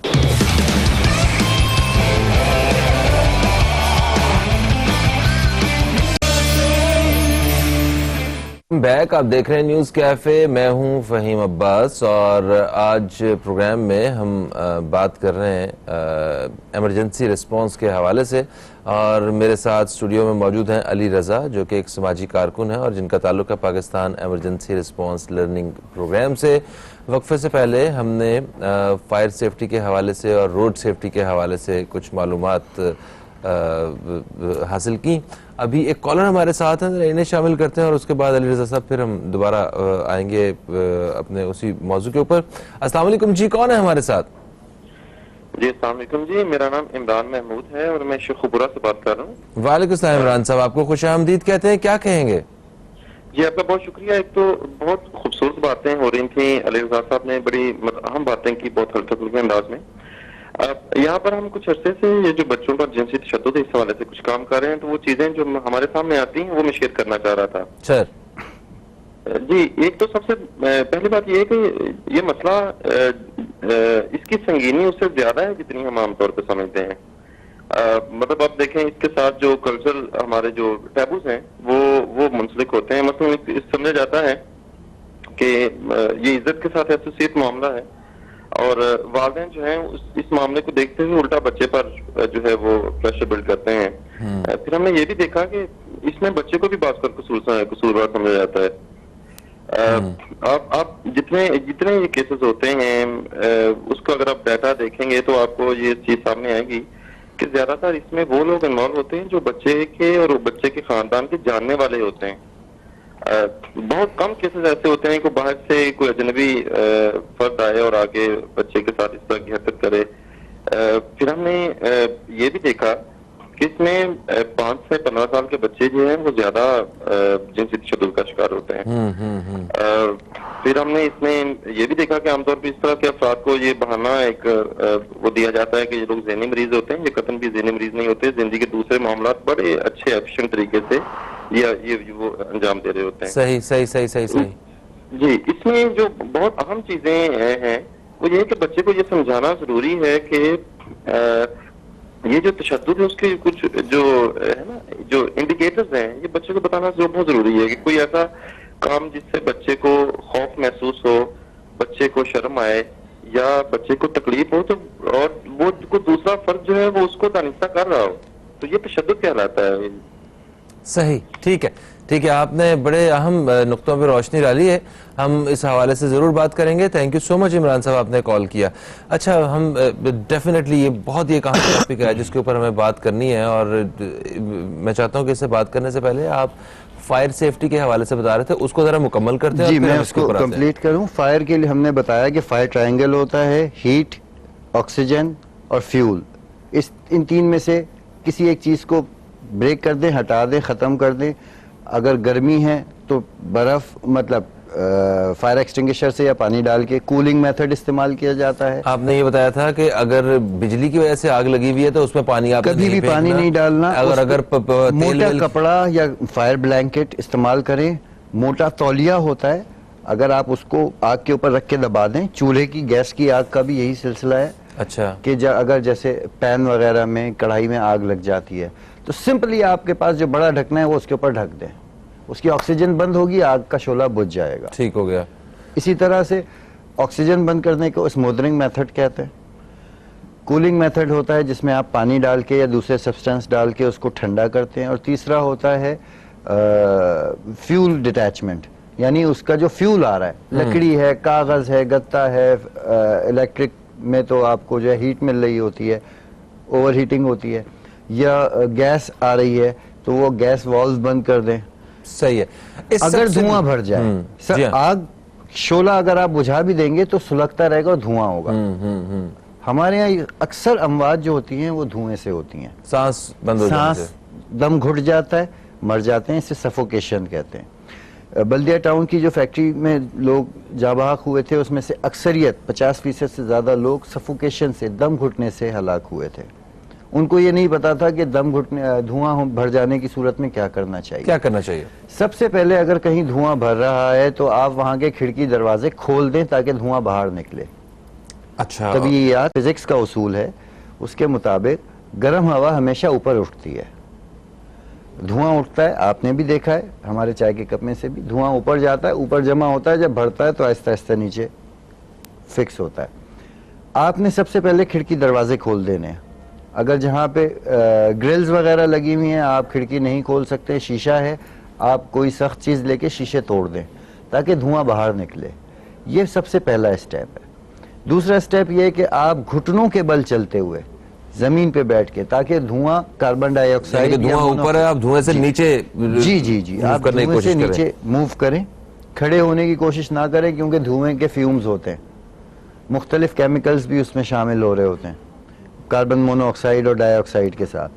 बैक, आप देख रहे हैं न्यूज़ कैफे, मैं हूं फहीम अब्बास, और आज प्रोग्राम में हम बात कर रहे हैं इमरजेंसी रिस्पांस के हवाले से। और मेरे साथ स्टूडियो में मौजूद हैं अली रज़ा, जो कि एक समाजी कारकुन है और जिनका ताल्लुक है Pakistan emergency response learning programme से। वक्फे से पहले हमने फायर सेफ्टी के हवाले से और रोड सेफ्टी के हवाले से कुछ मालूमात हासिल की। अभी एक कॉलर हमारे साथ हैं, इन्हें शामिल करते हैं और उसके बाद अली रज़ा साहब फिर हम दोबारा आएंगे अपने उसी मौजू के ऊपर। अस्सलाम वालेकुम जी, कौन है हमारे साथ?
जी अस्सलाम वालेकुम जी, मेरा नाम इमरान महमूद है और मैं शेखुपुरा से बात कर रहा हूँ।
वालेकुम सलाम इमरान साहब, आपको खुशामदीद कहते हैं, क्या कहेंगे?
जी आपका बहुत शुक्रिया। एक तो बहुत खूबसूरत बातें हो रही थी, अली रज़ा साहब ने बड़ी अहम बातें की बहुत हल्के फुल्के अंदाज में। यहाँ पर हम कुछ अरसे से ये जो बच्चों पर जिनसी तशद्दुद इस हवाले से कुछ काम कर रहे हैं, तो वो चीजें जो हमारे सामने आती हैं वो मैं शेयर करना चाह रहा था।
सर
जी, एक तो सबसे पहली बात ये है कि ये मसला इसकी संगीनी उससे ज्यादा है जितनी हम आमतौर पर समझते हैं। मतलब आप देखें, इसके साथ जो कल्चरल हमारे जो टैबूज हैं वो मुंसलिक होते हैं। मतलब समझा जाता है कि ये इज्जत के साथ एसोसिएट मामला है, और वालिदैन जो है इस मामले को देखते हुए उल्टा बच्चे पर जो है वो प्रेशर बिल्ड करते हैं। फिर हमने ये भी देखा कि इसमें बच्चे को भी बात कर कसूरवार समझा जाता है। आप जितने ये केसेस होते हैं उसको अगर आप डाटा देखेंगे तो आपको ये चीज सामने आएगी कि ज्यादातर इसमें वो लोग इन्वॉल्व होते हैं जो बच्चे के और बच्चे के खानदान के जानने वाले होते हैं। बहुत कम केसेस ऐसे होते हैं कि बाहर से कोई अजनबी फर्द आए और आगे बच्चे के साथ इस तरह की हरकत करे। फिर हमने ये भी देखा कि इसमें 5 से 15 साल के बच्चे जो हैं वो ज्यादा जिनसी तशद्दुद का शिकार होते हैं। फिर हमने इसमें ये भी देखा कि आमतौर पर इस तरह के अफराद को ये बहाना एक वो दिया जाता है कि ये लोग ज़हनी मरीज होते हैं। ये कतन भी ज़हनी मरीज नहीं होते, जिंदगी के दूसरे मामला बड़े अच्छे एफिशिएंट तरीके से ये वो अंजाम दे रहे होते हैं।
सही सही सही सही सही
जी, इसमें जो बहुत अहम चीजें हैं वो ये है कि बच्चे को ये समझाना जरूरी है कि ये जो तशद्दुद है उसके कुछ जो है ना जो इंडिकेटर्स हैं, ये बच्चे को बताना जो बहुत जरूरी है कि कोई ऐसा काम जिससे बच्चे को खौफ महसूस हो, बच्चे को शर्म आए या बच्चे को तकलीफ हो, तो और वो को दूसरा फर्द जो है वो उसको दानिस्ता कर रहा हो, तो ये तशद्दुद कहलाता है।
सही, ठीक है, ठीक है, आपने बड़े अहम नुक्तों पर रोशनी डाली है। हम इस हवाले से ज़रूर बात करेंगे। Thank you so much Imran साहब, आपने कॉल किया। अच्छा, हम डेफिनेटली ये बहुत ही एक अहम टॉपिक है जिसके ऊपर हमें बात करनी है, और मैं चाहता हूँ कि इससे बात करने से पहले आप फायर सेफ्टी के हवाले से बता रहे थे, उसको जरा मुकम्मल करते हैं।
जी, मैं उसको कंप्लीट करूं। फायर के लिए हमने बताया कि फायर ट्रायंगल होता है, हीट, ऑक्सीजन और फ्यूल। इन 3 में से किसी एक चीज को ब्रेक कर दें, हटा दें, खत्म कर दें। अगर गर्मी है तो बर्फ, मतलब फायर एक्सटिंग्विशर से या पानी डाल के कूलिंग मेथड इस्तेमाल किया जाता है।
आपने ये बताया था कि अगर बिजली की वजह से आग लगी हुई है तो उसमें पानी आप
कभी भी पानी नहीं डालना।
अगर
मोटा कपड़ा या फायर ब्लैंकेट इस्तेमाल करें। मोटा तौलिया होता है, अगर आप उसको आग के ऊपर रख के दबा दें। चूल्हे की गैस की आग का भी यही सिलसिला है।
अच्छा,
कि अगर जैसे पैन वगैरह में, कढ़ाई में आग लग जाती है तो सिंपली आपके पास जो बड़ा ढकना है वो उसके ऊपर ढक दें, उसकी ऑक्सीजन बंद होगी, आग का शोला बुझ जाएगा।
ठीक हो गया।
इसी तरह से ऑक्सीजन बंद करने को स्मोदरिंग मेथड कहते हैं। कूलिंग मेथड होता है जिसमें आप पानी डाल के या दूसरे सब्सटेंस डाल के उसको ठंडा करते हैं। और तीसरा होता है फ्यूल डिटैचमेंट, यानी उसका जो फ्यूल आ रहा है, लकड़ी है, कागज है, गत्ता है, इलेक्ट्रिक में तो आपको जो है हीट मिल रही होती है, ओवर हीटिंग होती है, या गैस आ रही है तो वो गैस वाल्व बंद कर दें।
सही है।
अगर धुआं भर जाए, सर आग शोला अगर आप बुझा भी देंगे तो सुलगता रहेगा और धुआं होगा। हमारे यहाँ अक्सर अमवात जो होती हैं वो धुएं से होती हैं।
सांस बंद हो
सांस दम घुट जाता है, मर जाते हैं, इसे सफोकेशन कहते हैं। बल्दिया टाउन की जो फैक्ट्री में लोग जाबाक हुए थे उसमें से अक्सरियत 50% से ज़्यादा लोग सफोकेशन से, दम घुटने से हलाक हुए थे। उनको ये नहीं पता था कि दम घुटने, धुआं भर जाने की सूरत में क्या करना चाहिए।
क्या करना चाहिए?
सबसे पहले अगर कहीं धुआं भर रहा है तो आप वहां के खिड़की दरवाजे खोल दें ताकि धुआं बाहर निकले।
अच्छा,
तभी याद फिजिक्स का उसूल है, उसके मुताबिक गर्म हवा हमेशा ऊपर उठती है, धुआं उठता है, आपने भी देखा है हमारे चाय के कप में से भी धुआं ऊपर जाता है, ऊपर जमा होता है, जब बढ़ता है तो आहिस्ता आहिस्ता नीचे फिक्स होता है। आपने सबसे पहले खिड़की दरवाजे खोल देने हैं। अगर जहाँ पे ग्रिल्स वगैरह लगी हुई हैं, आप खिड़की नहीं खोल सकते, शीशा है, आप कोई सख्त चीज़ लेके शीशे तोड़ दें ताकि धुआं बाहर निकले। ये सबसे पहला स्टेप है। दूसरा स्टेप ये है कि आप घुटनों के बल चलते हुए जमीन पे बैठ के, ताकि धुआं कार्बन डाइऑक्साइड,
धुआं ऊपर है, आप धुएं से नीचे
जी
मूव
आप
करने की
धुएं से
कोशिश करें।
नीचे मूव करें, खड़े होने की कोशिश ना करें क्योंकि धुएं के फ्यूम्स होते हैं, मुख्तलिफ केमिकल्स भी उसमें शामिल हो रहे होते हैं, कार्बन मोनोऑक्साइड और डाइऑक्साइड के साथ।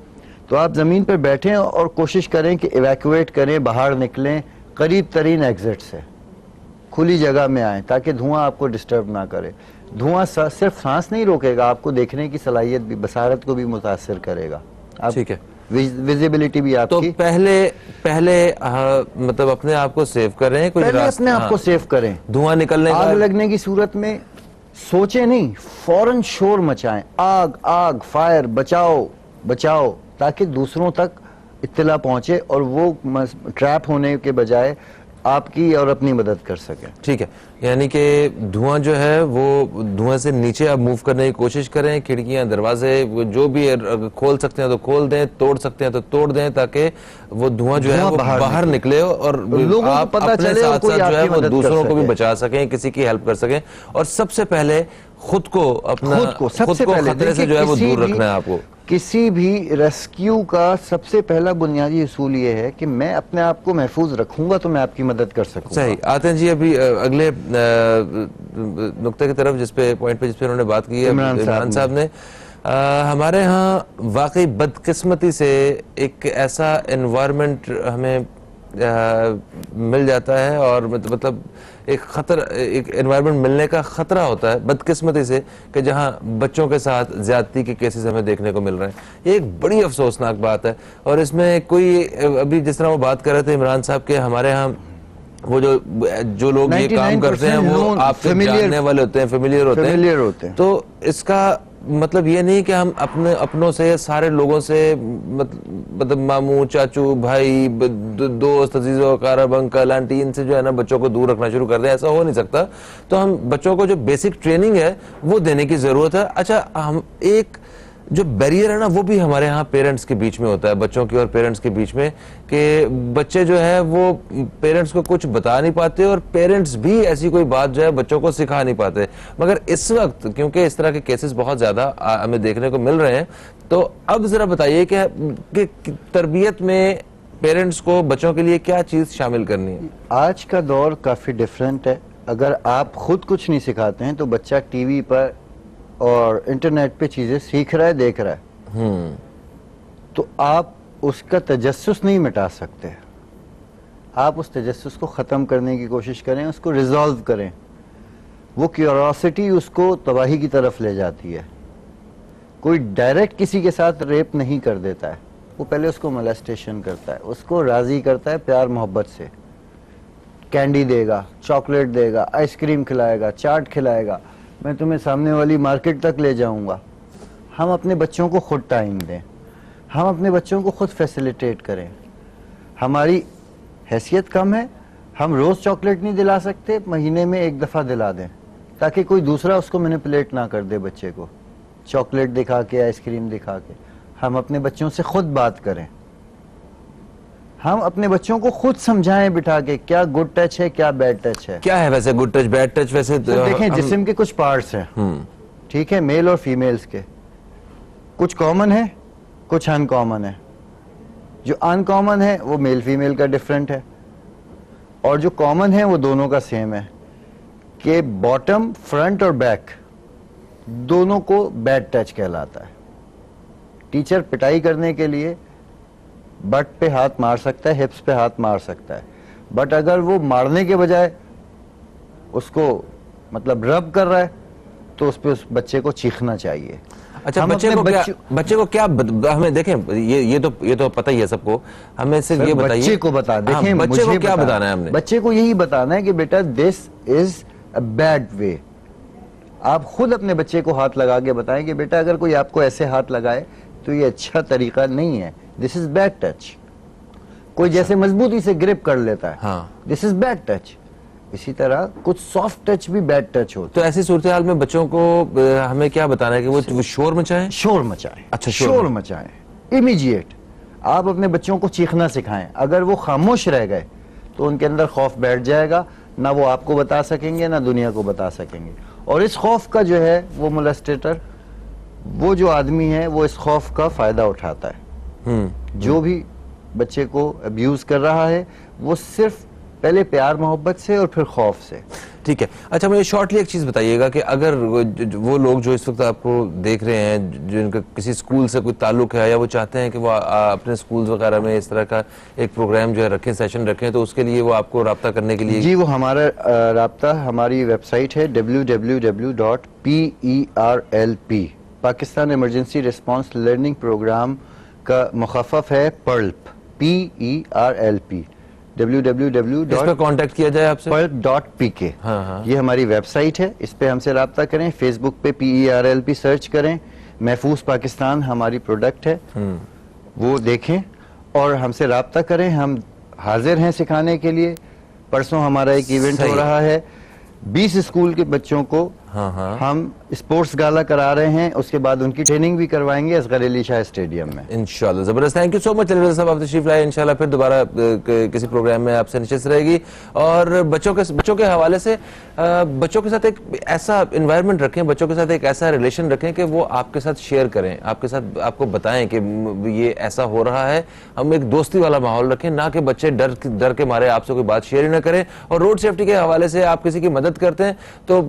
तो आप ज़मीन पर बैठें और कोशिश करें कि इवैक्यूएट करें, बाहर निकलें, करीब तरीन एग्जिट से खुली जगह में आएँ ताकि धुआं आपको डिस्टर्ब ना करे। धुआं सिर्फ सांस नहीं रोकेगा, आपको देखने की सलाहियत भी, बसारत को भी मुतासर करेगा।
ठीक है,
विजिबिलिटी भी
तो
आपकी।
पहले मतलब अपने आप को सेव करें, कुछ
पहले अपने आप को सेव करें।
धुआं निकलने
आग
का
लगने की सूरत में सोचे नहीं, फौरन शोर मचाएं, आग आग, फायर, बचाओ बचाओ, ताकि दूसरों तक इत्तला पहुंचे और वो ट्रैप होने के बजाय आपकी और अपनी मदद कर सके।
ठीक है, यानी कि धुआं जो है वो धुआं से नीचे आप मूव करने की कोशिश करें, खिड़कियां दरवाजे जो भी खोल सकते हैं तो खोल दें, तोड़ सकते हैं तो तोड़ दें, ताकि वो धुआं जो है वो बाहर निकले और
लोगों को
आप
पता
अपने
चले और
साथ
कोई
साथ जो है
आपकी
वो
मदद कर
दूसरों को भी
सके।
बचा सकें, किसी की हेल्प कर सकें। और सबसे पहले खुद को अपना
सबसे पहले
खतरे से जो है वो दूर रखना है आपको।
किसी भी रेस्क्यू का सबसे पहला बुनियादी उसूल ये है कि मैं अपने आप को महफूज रखूंगा तो मैं आपकी मदद कर सकूंगा।
सही। आते हैं जी अभी अगले नुक्ते की तरफ, जिसपे पॉइंट पे जिसपे उन्होंने बात की है इमरान साहब ने। हमारे यहाँ वाकई बदकिस्मती से एक ऐसा एनवायरनमेंट हमें मिल जाता है, और मतलब एक एनवायरनमेंट मिलने का खतरा होता है बदकिस्मती से, कि जहां बच्चों के साथ ज्यादती के केसेस हमें देखने को मिल रहे हैं। ये एक बड़ी अफसोसनाक बात है। और इसमें कोई, अभी जिस तरह वो बात कर रहे थे इमरान साहब के, हमारे यहाँ वो जो लोग ये काम करते हैं वो आपके जानने वाले होते हैं, फेमिलियर होते हैं। तो इसका मतलब ये नहीं कि हम अपनों से, सारे लोगों से, मतलब मामू, चाचू, भाई, दोस्त, अजीजों, कारब, अंकल, आंटी, इनसे जो है ना बच्चों को दूर रखना शुरू कर दें, ऐसा हो नहीं सकता। तो हम बच्चों को जो बेसिक ट्रेनिंग है वो देने की जरूरत है। अच्छा, हम एक जो बैरियर है ना वो भी हमारे यहाँ पेरेंट्स के बीच में होता है, बच्चों की और पेरेंट्स के बीच में, कि बच्चे जो है वो पेरेंट्स को कुछ बता नहीं पाते और पेरेंट्स भी ऐसी कोई बात जो है बच्चों को सिखा नहीं पाते। मगर इस वक्त क्योंकि इस तरह के केसेस बहुत ज्यादा हमें देखने को मिल रहे हैं, तो अब जरा बताइए कि तरबियत में पेरेंट्स को बच्चों के लिए क्या चीज शामिल करनी है?
आज का दौर काफी डिफरेंट है। अगर आप खुद कुछ नहीं सिखाते हैं तो बच्चा टीवी पर और इंटरनेट पे चीजें सीख रहा है, देख रहा है, तो आप उसका तजस्सुस नहीं मिटा सकते। आप उस तजस्सुस को ख़त्म करने की कोशिश करें, उसको रिजॉल्व करें। वो क्यूरोसिटी उसको तबाही की तरफ ले जाती है। कोई डायरेक्ट किसी के साथ रेप नहीं कर देता है, वो पहले उसको मोलेस्टेशन करता है, उसको राज़ी करता है प्यार मोहब्बत से। कैंडी देगा, चॉकलेट देगा, आइसक्रीम खिलाएगा, चाट खिलाएगा, मैं तुम्हें सामने वाली मार्केट तक ले जाऊंगा। हम अपने बच्चों को खुद टाइम दें, हम अपने बच्चों को खुद फैसिलिटेट करें। हमारी हैसियत कम है, हम रोज़ चॉकलेट नहीं दिला सकते, महीने में एक दफ़ा दिला दें ताकि कोई दूसरा उसको मैनिपुलेट ना कर दे बच्चे को, चॉकलेट दिखा के, आइसक्रीम दिखा के। हम अपने बच्चों से खुद बात करें, हम अपने बच्चों को खुद समझाएं बिठा के क्या गुड टच है, क्या बैड टच है।
क्या है वैसे गुड टच, बैड टच? वैसे
देखें, जिस्म के कुछ पार्ट्स हैं, ठीक है, मेल और फीमेल्स के, कुछ कॉमन है, कुछ अनकॉमन है। जो अनकॉमन है वो मेल फीमेल का डिफरेंट है, और जो कॉमन है वो दोनों का सेम है, कि बॉटम, फ्रंट और बैक दोनों को बैड टच कहलाता है। टीचर पिटाई करने के लिए बट पे हाथ मार सकता है, हिप्स पे हाथ मार सकता है, बट अगर वो मारने के बजाय उसको मतलब रब कर रहा है तो उस पे उस बच्चे को चीखना चाहिए।
अच्छा,
हम
बच्चे
अपने
को क्या हमें देखें, ये तो पता ही है सबको, हमें सिर्फ ये बताइए
बच्चे को बता देखें,
हाँ, बच्चे को क्या बताना है हमने?
बच्चे को यही बताना है कि बेटा this is a bad way. आप खुद अपने बच्चे को हाथ लगा के बताएं कि बेटा अगर कोई आपको ऐसे हाथ लगाए तो ये अच्छा तरीका नहीं है, दिस इज बैड टच। कोई जैसे मजबूती से ग्रिप कर लेता है,
हाँ।
This is bad touch. इसी तरह कुछ सॉफ्ट टच भी बैड टच होता
तो ऐसी सूरत हाल में बच्चों को हमें क्या बताना है कि वो शोर मचाएं?
है। शोर मचाएं।
अच्छा,
शोर मचाएं इमीडिएट। आप अपने बच्चों को चीखना सिखाएं। अगर वो खामोश रह गए तो उनके अंदर खौफ बैठ जाएगा, ना वो आपको बता सकेंगे ना दुनिया को बता सकेंगे। और इस खौफ का जो है वो मोलेस्टेटर, वो जो आदमी है वो इस खौफ का फायदा उठाता है। जो भी बच्चे को अब्यूज कर रहा है वो सिर्फ पहले प्यार मोहब्बत से और फिर खौफ से।
ठीक है। अच्छा, मुझे शॉर्टली एक चीज बताइएगा कि अगर वो लोग जो इस वक्त आपको देख रहे हैं, जिनका किसी स्कूल से कोई ताल्लुक है या वो चाहते हैं कि वो अपने स्कूल वगैरह में इस तरह का एक प्रोग्राम जो है रखें, सेशन रखें, तो उसके लिए वो आपको राब्ता करने के लिए?
जी, वो हमारा राब्ता हमारी वेबसाइट है www.perlp, Pakistan emergency response learning programme का मुखफ़फ़ है PERLP, PERLP,
इस पर कांटेक्ट किया जाए आपसे?
perlp.pk।
हाँ, हाँ।
ये हमारी वेबसाइट है, इस पे हमसे राब्ता करें। फेसबुक पे PERLP सर्च करें, महफूज पाकिस्तान हमारी प्रोडक्ट है, वो देखें और हमसे राब्ता करें। हम हाजिर हैं सिखाने के लिए। परसों हमारा एक इवेंट हो रहा है, 20 स्कूल के बच्चों को हम स्पोर्ट्स गाला करा रहे हैं, उसके बाद उनकी ट्रेनिंग भी करवाएंगे असगर अली शाह स्टेडियम में
इंशाल्लाह। जबरदस्त, thank you so much Ali साहब, आप तशरीफ लाए। इंशाल्लाह फिर दोबारा किसी प्रोग्राम में आपसे नशिस्त रहेगी। और बच्चों के हवाले से बच्चों के साथ एक ऐसा इन्वायरमेंट रखें, बच्चों के साथ एक ऐसा रिलेशन रखें कि वो आपके साथ शेयर करें, आपके साथ आपको बताएं कि ये ऐसा हो रहा है। हम एक दोस्ती वाला माहौल रखें, ना कि बच्चे डर के मारे आपसे कोई बात शेयर ही ना करें। और रोड सेफ्टी के हवाले से आप किसी की मदद करते हैं तो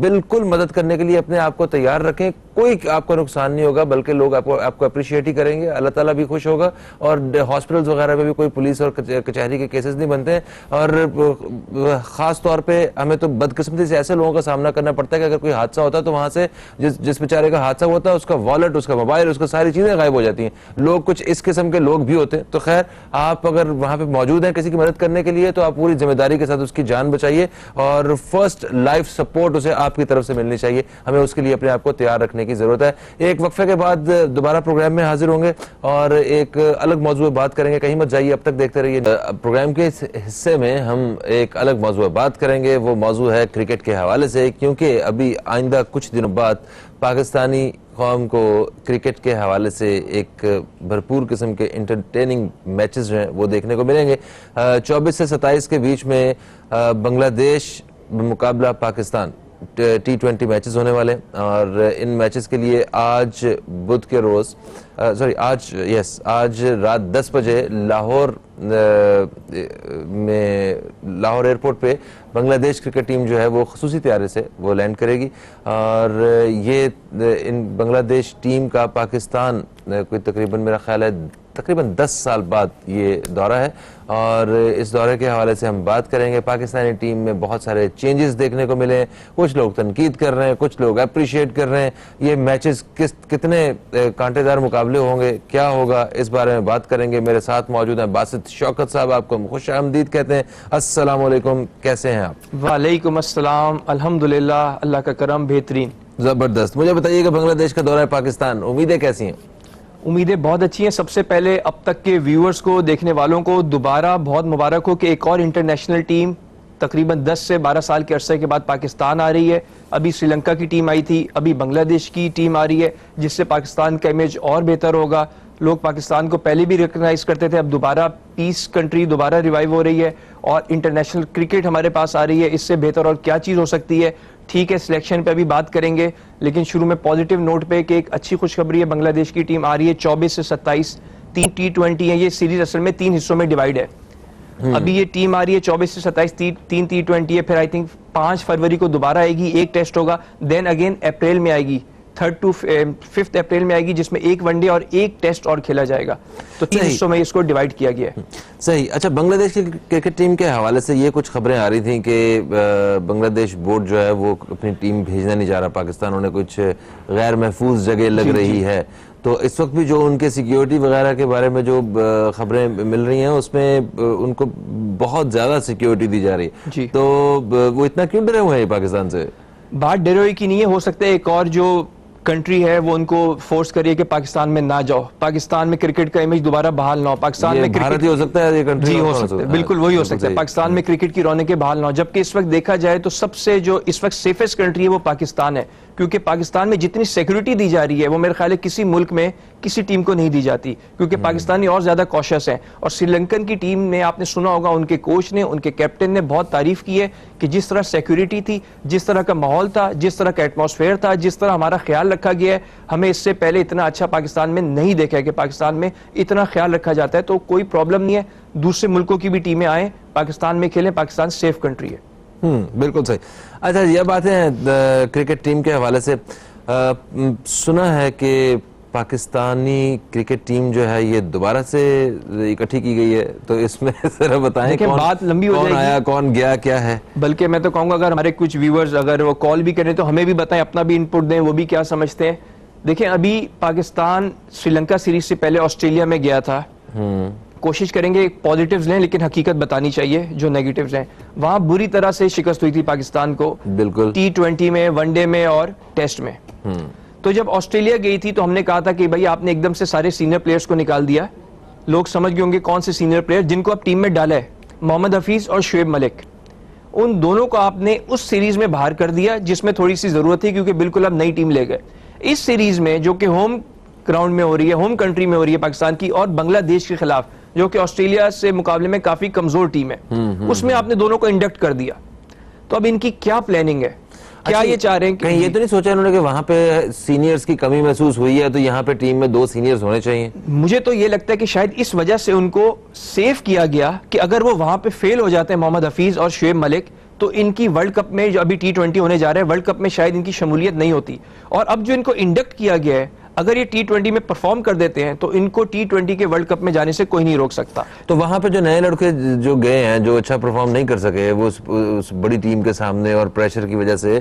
बिल्कुल मदद करने के लिए अपने आप को तैयार रखें। कोई आपको नुकसान नहीं होगा, बल्कि लोग आपको अप्रिशिएट ही करेंगे, अल्लाह ताला भी खुश होगा। और हॉस्पिटल्स वगैरह में भी कोई पुलिस और कचहरी के केसेस नहीं बनते हैं। और खास तौर पे हमें तो बदकिस्मती से ऐसे लोगों का सामना करना पड़ता है कि अगर कोई हादसा होता है तो वहां से जिस बेचारे का हादसा होता है उसका वॉलेट, उसका मोबाइल, उसका सारी चीजें गायब हो जाती हैं। लोग कुछ इस किस्म के लोग भी होते हैं। तो खैर, आप अगर वहां पे मौजूद हैं किसी की मदद करने के लिए तो आप पूरी जिम्मेदारी के साथ उसकी जान बचाइए और फर्स्ट लाइफ सपोर्ट उसे आपकी तरफ से मिलनी चाहिए। हमें उसके लिए अपने आप को तैयार रखने की जरूरत है। एक वक्फे के बाद दोबारा प्रोग्राम में हाजिर होंगे और एक अलग मौजूद पे बात करेंगे। कहीं मत जाइए, अब तक देखते रहिए। प्रोग्राम के इस हिस्से में हम एक अलग मौजूद पे बात करेंगे। वो मौजूद है क्रिकेट के हवाले से, क्योंकि अभी आइंदा कुछ दिनों बाद पाकिस्तानी कौम को क्रिकेट के हवाले से एक भरपूर किस्म के इंटरटेनिंग मैचेस हैं वो देखने को मिलेंगे। 24 से 27 के बीच में बांग्लादेश मुकाबला पाकिस्तान T20 मैचेस होने वाले और इन मैचेस के लिए आज बुध के रोज आज रात 10 बजे लाहौर एयरपोर्ट पे बांग्लादेश क्रिकेट टीम जो है वो खसूसी तैयारी से वो लैंड करेगी। और ये इन बांग्लादेश टीम का पाकिस्तान कोई तकरीबन मेरा ख्याल है तकरीबन 10 साल बाद ये दौरा है और इस दौरे के हवाले से हम बात करेंगे। पाकिस्तानी टीम में बहुत सारे चेंजेस देखने को मिले, कुछ लोग तनकीद कर रहे हैं, कुछ लोग अप्रिशिएट कर रहे हैं। ये मैचेस कितने कांटेदार मुकाबले होंगे, क्या होगा, इस बारे में बात करेंगे। मेरे साथ मौजूद हैं बासित शौकत साहब, आपको खुश आमदीद कहते हैं। अस्सलाम वालेकुम, कैसे हैं आप?
वालेकुम अस्सलाम, अल्हम्दुलिल्लाह, अल्लाह का करम बेहतरीन।
जबरदस्त। मुझे बताइएगा बांग्लादेश का दौरा है पाकिस्तान, उम्मीदें कैसी हैं?
उम्मीदें बहुत अच्छी हैं। सबसे पहले अब तक के व्यूअर्स को, देखने वालों को दोबारा बहुत मुबारक हो कि एक और इंटरनेशनल टीम तकरीबन 10 से 12 साल के अरसे के बाद पाकिस्तान आ रही है। अभी श्रीलंका की टीम आई थी, अभी बांग्लादेश की टीम आ रही है, जिससे पाकिस्तान का इमेज और बेहतर होगा। लोग पाकिस्तान को पहले भी रिकॉग्नाइज करते थे, अब दोबारा पीस कंट्री दोबारा रिवाइव हो रही है और इंटरनेशनल क्रिकेट हमारे पास आ रही है। इससे बेहतर और क्या चीज़ हो सकती है? ठीक है, सिलेक्शन पे अभी बात करेंगे, लेकिन शुरू में पॉजिटिव नोट पे कि एक अच्छी खुशखबरी है, बांग्लादेश की टीम आ रही है 24 से 27, 3 T20 है। ये सीरीज असल में 3 हिस्सों में डिवाइड है। अभी ये टीम आ रही है 24 से 27, 3 T20 है, फिर आई थिंक 5 फरवरी को दोबारा आएगी, एक टेस्ट होगा, देन अगेन अप्रैल में आएगी 3rd to 5th अप्रैल में आएगी, जिसमें 1 वनडे और 1 टेस्ट और खेला जाएगा। तो 3 हिस्सों में इसको डिवाइड किया गया है।
सही। अच्छा, बांग्लादेश की क्रिकेट टीम के हवाले से ये कुछ खबरें आ रही थी कि बांग्लादेश बोर्ड जो है वो अपनी टीम भेजना नहीं चाह रहा पाकिस्तान, उन्हें कुछ गैर महफूज जगह लग रही है। तो इस वक्त भी जो उनके सिक्योरिटी वगैरह के बारे में जो खबरें मिल रही हैं उसमें उनको बहुत ज्यादा सिक्योरिटी दी जा रही है। तो वो इतना क्यों डरे हुए हैं पाकिस्तान से?
बात डरे हुए की नहीं है, हो सकता है एक और जो कंट्री है वो उनको फोर्स करिए कि पाकिस्तान में ना जाओ, पाकिस्तान में क्रिकेट का इमेज दोबारा बहाल ना हो। पाकिस्तान में
भारत ही हो सकता है, ये कंट्री
जी हो सकता है, बिल्कुल वही हो सकता है। पाकिस्तान में क्रिकेट की रौनकें बहाल ना हो, जबकि इस वक्त देखा जाए तो सबसे जो इस वक्त सेफेस्ट कंट्री है वो पाकिस्तान है, क्योंकि पाकिस्तान में जितनी सिक्योरिटी दी जा रही है वो मेरे ख्याल है किसी मुल्क में किसी टीम को नहीं दी जाती, क्योंकि पाकिस्तानी और ज्यादा कॉशियस है। और श्रीलंकन की टीम ने, आपने सुना होगा, उनके कोच ने, उनके कैप्टन ने बहुत तारीफ की है कि जिस तरह सिक्योरिटी थी, जिस तरह का माहौल था, जिस तरह का एटमॉस्फेयर था, जिस तरह हमारा ख्याल रखा गया है, हमें इससे पहले इतना अच्छा पाकिस्तान में नहीं देखा है कि पाकिस्तान में इतना ख्याल रखा जाता है। तो कोई प्रॉब्लम नहीं है, दूसरे मुल्कों की भी टीमें आए, पाकिस्तान में खेलें, पाकिस्तान सेफ कंट्री है।
बिल्कुल सही। अच्छा, ये बातें क्रिकेट टीम के हवाले से सुना है कि पाकिस्तानी क्रिकेट टीम जो है ये दोबारा से इकट्ठी की गई है, तो इसमें जरा बताएं
बात लंबी हो जाएगी,
कौन आया, कौन गया, क्या है?
बल्कि मैं तो कहूंगा अगर हमारे कुछ व्यूअर्स अगर वो कॉल भी करें तो हमें भी बताएं, अपना भी इनपुट दें, वो भी क्या समझते हैं। देखें, अभी पाकिस्तान श्रीलंका सीरीज से पहले ऑस्ट्रेलिया में गया था। कोशिश करेंगे पॉजिटिव्स लें, लेकिन हकीकत बतानी चाहिए जो नेगेटिव्स हैं। वहां बुरी तरह से शिकस्त हुई थी पाकिस्तान को,
बिल्कुल,
T20 में, वनडे में और टेस्ट में। तो जब ऑस्ट्रेलिया गई थी तो हमने कहा था कि भाई आपने एकदम से सारे सीनियर प्लेयर्स को निकाल दिया। लोग समझ गए होंगे कौन से सीनियर प्लेयर जिनको आप टीम में डाला है, मोहम्मद हफीज और शुएब मलिक। उन दोनों को आपने उस सीरीज में बाहर कर दिया जिसमें थोड़ी सी जरूरत थी, क्योंकि बिल्कुल आप नई टीम ले गए। इस सीरीज में जो कि होम ग्राउंड में हो रही है, होम कंट्री में हो रही है पाकिस्तान की, और बांग्लादेश के खिलाफ जो कि ऑस्ट्रेलिया से मुकाबले में काफी कमजोर टीम है, उसमें आपने दोनों को इंडक्ट कर दिया। तो अब इनकी क्या प्लानिंग है? क्या ये चाह रहे हैं?
कहीं ये तो नहीं सोचा इन्होंने कि वहां पे सीनियर्स की कमी महसूस हुई है तो यहाँ पे टीम में 2 सीनियर्स होने चाहिए?
मुझे तो ये लगता है कि शायद इस वजह से उनको सेव किया गया कि अगर वो वहां पे फेल हो जाते हैं मोहम्मद हफीज और शुएब मलिक, तो इनकी वर्ल्ड कप में, जो अभी T20 होने जा रहा है, वर्ल्ड कप में शायद इनकी शमूलियत नहीं होती। और अब जो इनको इंडक्ट किया गया है, अगर ये T20 में परफॉर्म कर देते हैं तो इनको T20 के वर्ल्ड कप में जाने से कोई नहीं रोक सकता।
तो वहां पे जो नए लड़के जो गए हैं, जो अच्छा परफॉर्म नहीं कर सके वो उस बड़ी टीम के सामने और प्रेशर की वजह से,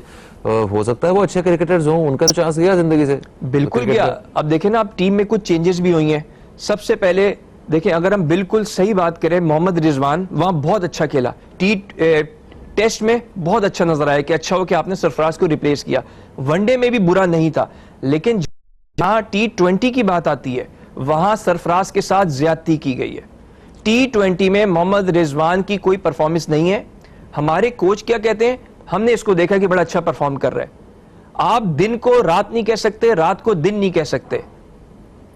हो सकता है वो अच्छे क्रिकेटर्स हों, उनका तो चांस गया जिंदगी से।
बिल्कुल गया। अब देखें ना, अब टीम में कुछ चेंजेस भी हुई हैं। सबसे पहले देखें, अगर हम बिल्कुल सही बात करें, मोहम्मद रिजवान वहां बहुत अच्छा खेला, टेस्ट में बहुत अच्छा नजर आया कि अच्छा हो कि आपने सरफराज को रिप्लेस किया। वनडे में भी बुरा नहीं था, लेकिन जहां T20 की बात आती है वहां सरफराज के साथ ज्यादती की गई है। T20 में मोहम्मद रिजवान की कोई परफॉर्मेंस नहीं है। हमारे कोच क्या कहते हैं, हमने इसको देखा कि बड़ा अच्छा परफॉर्म कर रहा है। आप दिन को रात नहीं कह सकते, रात को दिन नहीं कह सकते।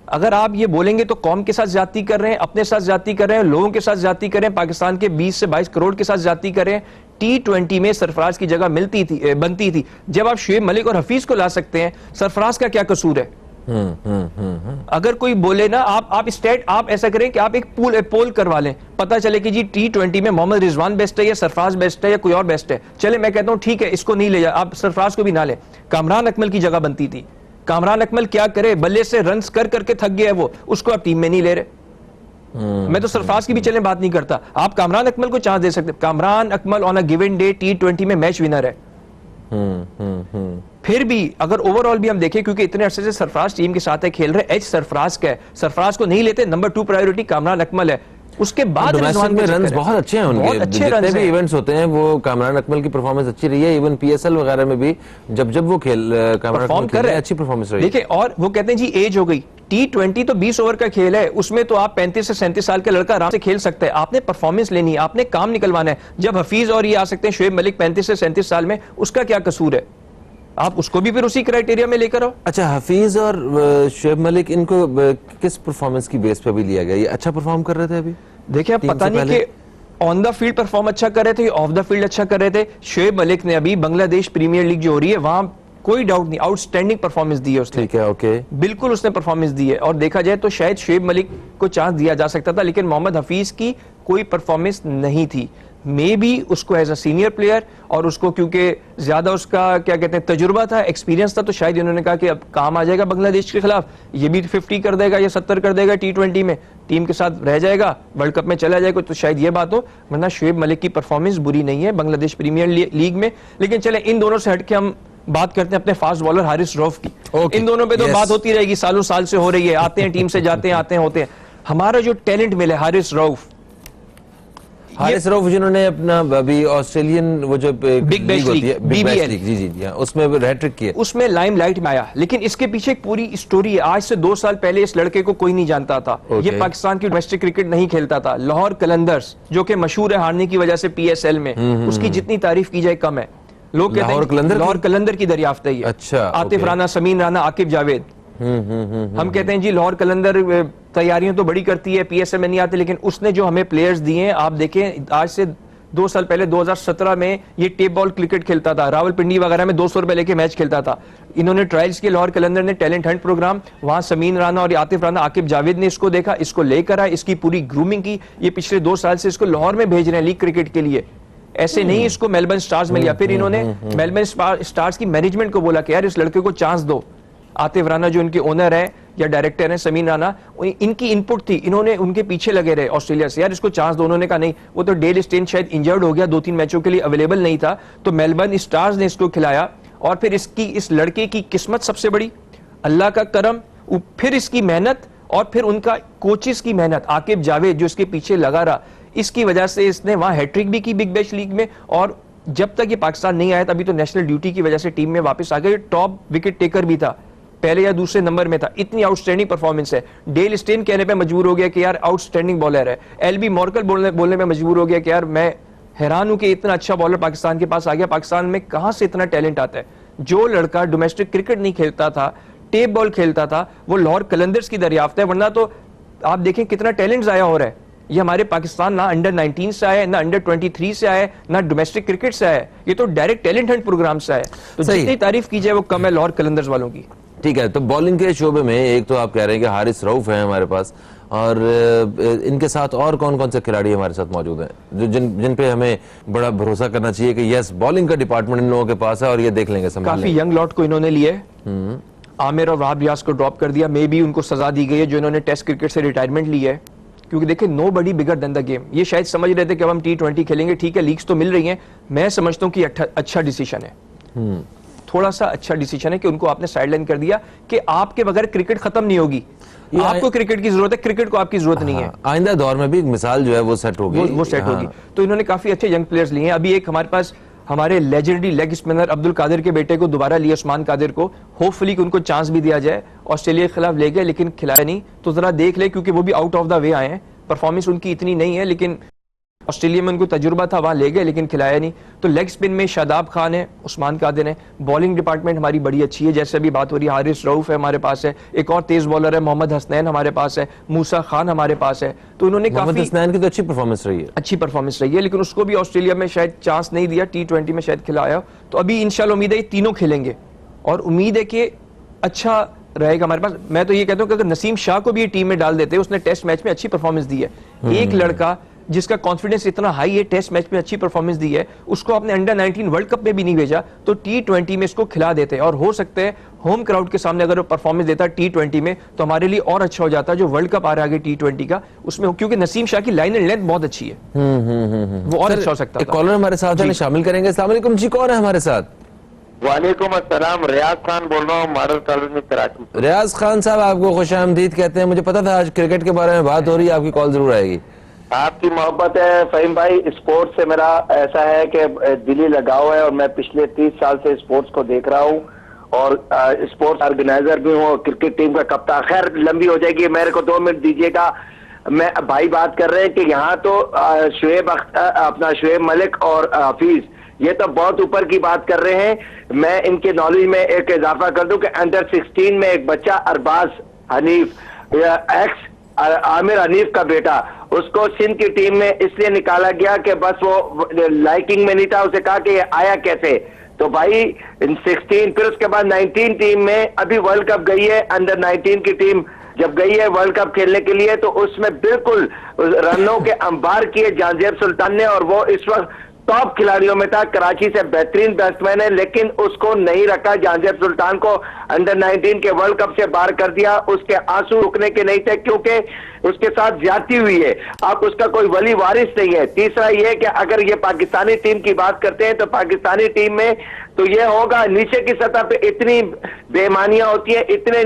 अगर आप ये बोलेंगे तो कौम के साथ ज्यादती कर रहे हैं, अपने साथ ज्यादती कर रहे हैं, लोगों के साथ ज्यादती कर रहे हैं, पाकिस्तान के 20 से 22 करोड़ के साथ ज्यादती कर रहे हैं। T20 में सरफराज की जगह बनती थी। जब आप शुएब मलिक और हफीज को ला सकते हैं, सरफराज का क्या कसूर है? अगर कोई बोले ना, आप ऐसा करें कि आप एक पोल करवा लें, पता चले कि जी T20 में मोहम्मद रिजवान बेस्ट है या सरफराज बेस्ट है या कोई और बेस्ट है। चले, मैं कहता हूं ठीक है, इसको नहीं ले जा, आप सरफराज को भी ना लें। कामरान अकमल की जगह बनती थी। कामरान अकमल क्या करे, बल्ले से रन्स कर करके थक गया है वो, उसको आप टीम में नहीं ले रहे। मैं तो सरफराज की भी चले बात नहीं करता, आप कामरान अकमल को चांस दे सकते। Kamran Akmal on a given day T20 में मैच विनर है। फिर भी अगर ओवरऑल भी हम देखें, क्योंकि इतने अरसे से सरफराज टीम के साथ है, खेल रहे, एज सरफराज का है, सरफराज को नहीं लेते, नंबर 2 प्रायोरिटी कामरान अकमल है। उसके बाद
डोमेस्टिक में रन्स बहुत अच्छे हैं उनके, जितने भी इवेंट्स होते हैं वो कामरान अकमल की परफॉर्मेंस अच्छी रही है। इवन PSL वगैरह में भी जब वो कामरान अकमल कर रहे हैं, अच्छी परफॉर्मेंस रही है।
देखिए, और वो कहते हैं जी एज हो गई। T20 तो 20 ओवर का खेल है, उसमें तो आप 35 से 37 साल का लड़का आराम से खेल सकता है। आपने परफॉर्मेंस लेनी है, आपने काम निकलवाना है। जब हफीज और ये आ सकते हैं, शुएब मलिक 35 से 37 साल में, उसका क्या कसूर है? आप उसको भी फिर उसी क्राइटेरिया में लेकर आओ।
अच्छा, हफीज और शुएब मलिक, इनको किस परफॉर्मेंस की बेस पे भी लिया गया? ये अच्छा परफॉर्म कर रहे थे अभी?
देखिए, पता नहीं कि ऑन द फील्ड परफॉर्म अच्छा कर रहे थे, ऑफ द फील्ड अच्छा कर रहे थे। शुएब मलिक ने अभी बांग्लादेश प्रीमियर लीग जो हो रही है, वहां कोई डाउट नहीं, आउटस्टैंडिंग परफॉर्मेंस दी है उसने।
ठीक है, ओके,
बिल्कुल उसने परफॉर्मेंस दी है। और देखा जाए तो शायद शुएब मलिक को चांस दिया जा सकता था, लेकिन मोहम्मद हफीज की कोई परफॉर्मेंस नहीं थी। मे बी उसको एज अ सीनियर प्लेयर और उसको क्योंकि ज्यादा उसका क्या कहते हैं तजुर्बा था, एक्सपीरियंस था, तो शायद इन्होंने कहा कि अब काम आ जाएगा बांग्लादेश के खिलाफ, ये भी 50 कर देगा या 70 कर देगा T20 में, टीम के साथ रह जाएगा, वर्ल्ड कप में चला जाएगा, तो शायद ये बात हो। वरना शुएब मलिक की परफॉर्मेंस बुरी नहीं है बांग्लादेश प्रीमियर लीग में। लेकिन चले इन दोनों से हटके हम बात करते हैं अपने फास्ट बॉलर हारिस रऊफ की।
Okay.
इन दोनों पे तो
Yes.
बात होती रहेगी, सालों साल से हो रही है, आते हैं टीम से जाते हैं, आते हैं होते हैं। हमारा जो टैलेंट मिले हारिस रऊफ,
हारिस रऊफ जिन्होंने अपना अभी ऑस्ट्रेलियन वो जो
बिग बैश
होती है,
League,
Big Bash
BBL,
League, जी जी जी हाँ, उसमें हैट्रिक किया।
उसमें लाइमलाइट में आया। लेकिन इसके पीछे एक पूरी स्टोरी है। आज से 2 साल पहले इस लड़के को कोई नहीं जानता था।
Okay.
ये पाकिस्तान की डोमेस्टिक क्रिकेट नहीं खेलता था। लाहौर कलंदर्स जो कि मशहूर है हारने की वजह से PSL में, उसकी जितनी तारीफ की जाए कम है। लोग कहते हैं लाहौर कलंदर की दरियाफ्त है ये।
अच्छा,
आतिफ
okay.
राना, समीन राना, आकिब जावेद। हम कहते हैं जी लाहौर कलंदर तैयारियां तो बड़ी करती है, PSL में नहीं आते, लेकिन उसने जो हमें प्लेयर्स दिए हैं, आप देखें आज से 2 साल पहले 2017 में ये टेप बॉल क्रिकेट खेलता था, रावलपिंडी वगैरह में 200 रुपए लेके मैच खेलता था। इन्होंने ट्रायल्स किए, लाहौर कलंदर ने टैलेंट हंट प्रोग्राम, वहां समीन राना और आतिफ राना, आकिब जावेद ने इसको देखा, इसको लेकर आए, इसकी पूरी ग्रूमिंग की। ये पिछले 2 साल से इसको लाहौर में भेज रहे हैं लीग क्रिकेट के लिए। ऐसे नहीं इसको मेलबर्न स्टार्स में लिया। फिर इन्होंने मेलबर्न स्टार्स की मैनेजमेंट को बोला कि यार इस लड़के को चांस दो। आतिफ राना जो इनके ओनर है या डायरेक्टर हैं, समीन राना, इनकी इनपुट थी, इन्होंने उनके पीछे लगे रहे ऑस्ट्रेलिया से, यार इसको चांस दो। उन्होंने कहा नहीं, वो तो डेल स्टेन शायद इंजर्ड हो गया, 2-3 मैचों के लिए अवेलेबल नहीं था, तो मेलबर्न स्टार्स ने इसको खिलाया। और फिर इस लड़के की किस्मत सबसे बड़ी, अल्लाह का करम, फिर इसकी मेहनत और फिर उनका कोचेस की मेहनत। आकिब जावेद जो इसके पीछे लगा रहा, इसकी वजह से इसने वहां हैट्रिक भी की बिग बैश लीग में। और जब तक ये पाकिस्तान नहीं आया तभी तो नेशनल ड्यूटी की वजह से टीम में वापस आ गया। टॉप विकेट टेकर भी था, पहले या दूसरे नंबर में था। इतनी आउटस्टैंडिंग परफॉर्मेंस है। डेल स्टेन कहने पे मजबूर हो गया कि यार आउटस्टैंडिंग बॉलर है। LB मॉर्कल बोलने में मजबूर हो गया कि यार मैं हैरान हूं कि इतना अच्छा बॉलर पाकिस्तान के पास आ गया। पाकिस्तान में कहां से इतना टैलेंट आता है? जो लड़का डोमेस्टिक क्रिकेट नहीं खेलता था, टेप बॉल खेलता था, वो लाहौर कलंदर्स की दरियाफ्त है। वरना तो आप देखें कितना टैलेंट जाया हो रहा है। ये हमारे पाकिस्तान ना अंडर 19 से आया, ना अंडर 23 से आया, ना डोमेस्टिक क्रिकेट से आया, ये तो डायरेक्ट टैलेंट हंट प्रोग्राम से आया। तो जितनी तारीफ की जाए वो कम है लाहौर कलंदर्स वालों की।
ठीक है, तो बॉलिंग के शोबे में एक तो आप कह रहे हैं कि हारिस रऊफ है हमारे पास, और इनके साथ और कौन कौन से खिलाड़ी हमारे साथ मौजूद हैं जो जिन पे हमें बड़ा भरोसा करना चाहिए कि यस बॉलिंग का डिपार्टमेंट इन लोगों के पास है और ये देख लेंगे, संभाल
काफी
लेंगे।
यंग लॉट को इन्होंने लिए। आमिर और वहाब रियाज को ड्रॉप कर दिया। मे बी उनको सजा दी गई है जो इन्होंने टेस्ट क्रिकेट से रिटायरमेंट ली है, क्योंकि देखिए nobody bigger than the game. ये शायद समझ रहे थे कि अब हम T20 खेलेंगे, ठीक है लीग्स तो मिल रही हैं। मैं समझता हूं कि अच्छा डिसीजन है, थोड़ा सा अच्छा डिसीजन है कि उनको आपने साइडलाइन कर दिया कि आपके बगैर क्रिकेट खत्म नहीं होगी। आपको क्रिकेट की जरूरत है, क्रिकेट को आपकी जरूरत नहीं है।
आइंदा दौर में भी एक मिसाल जो है वो सेट होगी,
वो सेट होगी। तो इन्होंने काफी अच्छे यंग प्लेयर्स लिए हैं। अभी एक हमारे पास हमारे legendary leg spinner Abdul Qadir के बेटे को दोबारा लिया, उस्मान कादिर को। होपफुली कि उनको चांस भी दिया जाए। ऑस्ट्रेलिया के खिलाफ ले गए लेकिन खिलाया नहीं, तो जरा देख ले, क्योंकि वो भी आउट ऑफ द वे आए हैं। परफॉर्मेंस उनकी इतनी नहीं है, लेकिन ऑस्ट्रेलिया में उनको तजुर्बा था, वहां ले गए लेकिन खिलाया नहीं। तो लेग स्पिन में शादाब खान है, उस्मान कादिर है। बॉलिंग डिपार्टमेंट हमारी बड़ी अच्छी है, जैसे अभी बात हो रही है, हारिस रऊफ है हमारे पास है, एक और तेज बॉलर है मोहम्मद हसनैन हमारे पास है, मूसा खान हमारे पास है। तो इन्होंने
मोहम्मद
काफी
हसनैन की तो अच्छी परफॉर्मेंस रही है,
अच्छी परफॉर्मेंस रही है, लेकिन उसको भी ऑस्ट्रेलिया में शायद चांस नहीं दिया, T20 में शायद खिलाया। तो अभी इंशाल्लाह उम्मीद है ये तीनों खेलेंगे और उम्मीद है कि अच्छा रहेगा हमारे पास। मैं तो ये कहता हूं कि अगर नसीम शाह को भी ये टीम में डाल देते, उसने टेस्ट मैच में अच्छी परफॉर्मेंस दी है। एक लड़का जिसका कॉन्फिडेंस इतना हाई है, टेस्ट मैच में अच्छी परफॉर्मेंस दी है, उसको आपने अंडर 19 वर्ल्ड कप में भी नहीं भेजा, तो T20 में इसको खिला देते हैं। और हो सकता है होम क्राउड के सामने अगर वो परफॉर्मेंस देता T20 में तो हमारे लिए और अच्छा हो जाता। जो वर्ल्ड कप आ रहा है आगे T20 का, उसमें क्योंकि नसीम शाह की लाइन एंड लेंथ बहुत अच्छी है, वो और अच्छा हो सकता
एक
था।
कॉलर हमारे साथ है, शामिल करेंगे। अस्सलाम वालेकुम जी, कौन है हमारे साथ?
वालेकुम अस्सलाम, रियाज खान बोल रहा हूँ, मॉडल कॉलोनी कराची से।
रियाज खान साहब, आपको खुशामदीद कहते हैं। मुझे पता था आज क्रिकेट के बारे में बात हो रही है, आपकी कॉल जरूर आएगी।
आपकी मोहब्बत है फहीम भाई। स्पोर्ट्स से मेरा ऐसा है कि दिली लगाव है और मैं पिछले 30 साल से स्पोर्ट्स को देख रहा हूँ और स्पोर्ट्स ऑर्गेनाइजर भी हूँ, क्रिकेट टीम का कप्तान। खैर लंबी हो जाएगी, मेरे को 2 मिनट दीजिएगा। मैं भाई बात कर रहे हैं कि यहाँ तो शुएब मलिक और हफीज ये तो बहुत ऊपर की बात कर रहे हैं। मैं इनके नॉलेज में एक इजाफा कर दूं कि अंडर 16 में एक बच्चा अरबाज हनीफ एक्स आमिर हनीफ का बेटा, उसको सिंध की टीम में इसलिए निकाला गया कि बस वो लाइकिंग में नहीं था। उसे कहा कि ये आया कैसे, तो भाई 16 फिर उसके बाद 19 टीम में अभी वर्ल्ड कप गई है अंडर 19 की टीम
जब गई है वर्ल्ड कप खेलने के लिए तो उसमें बिल्कुल रनों के अंबार किए जहांजेब सुल्तान ने, और वो इस वक्त टॉप खिलाड़ियों में था, कराची से बेहतरीन बैट्समैन है, लेकिन उसको नहीं रखा। जहांजेब सुल्तान को अंडर 19 के वर्ल्ड कप से बाहर कर दिया। उसके आंसू रुकने के नहीं थे क्योंकि उसके साथ ज्यादती हुई है। अब उसका कोई वली वारिस नहीं है। तीसरा यह कि अगर ये पाकिस्तानी टीम की बात करते हैं तो पाकिस्तानी टीम में तो यह होगा, नीचे की सतह पे इतनी बेईमानियां होती है, इतने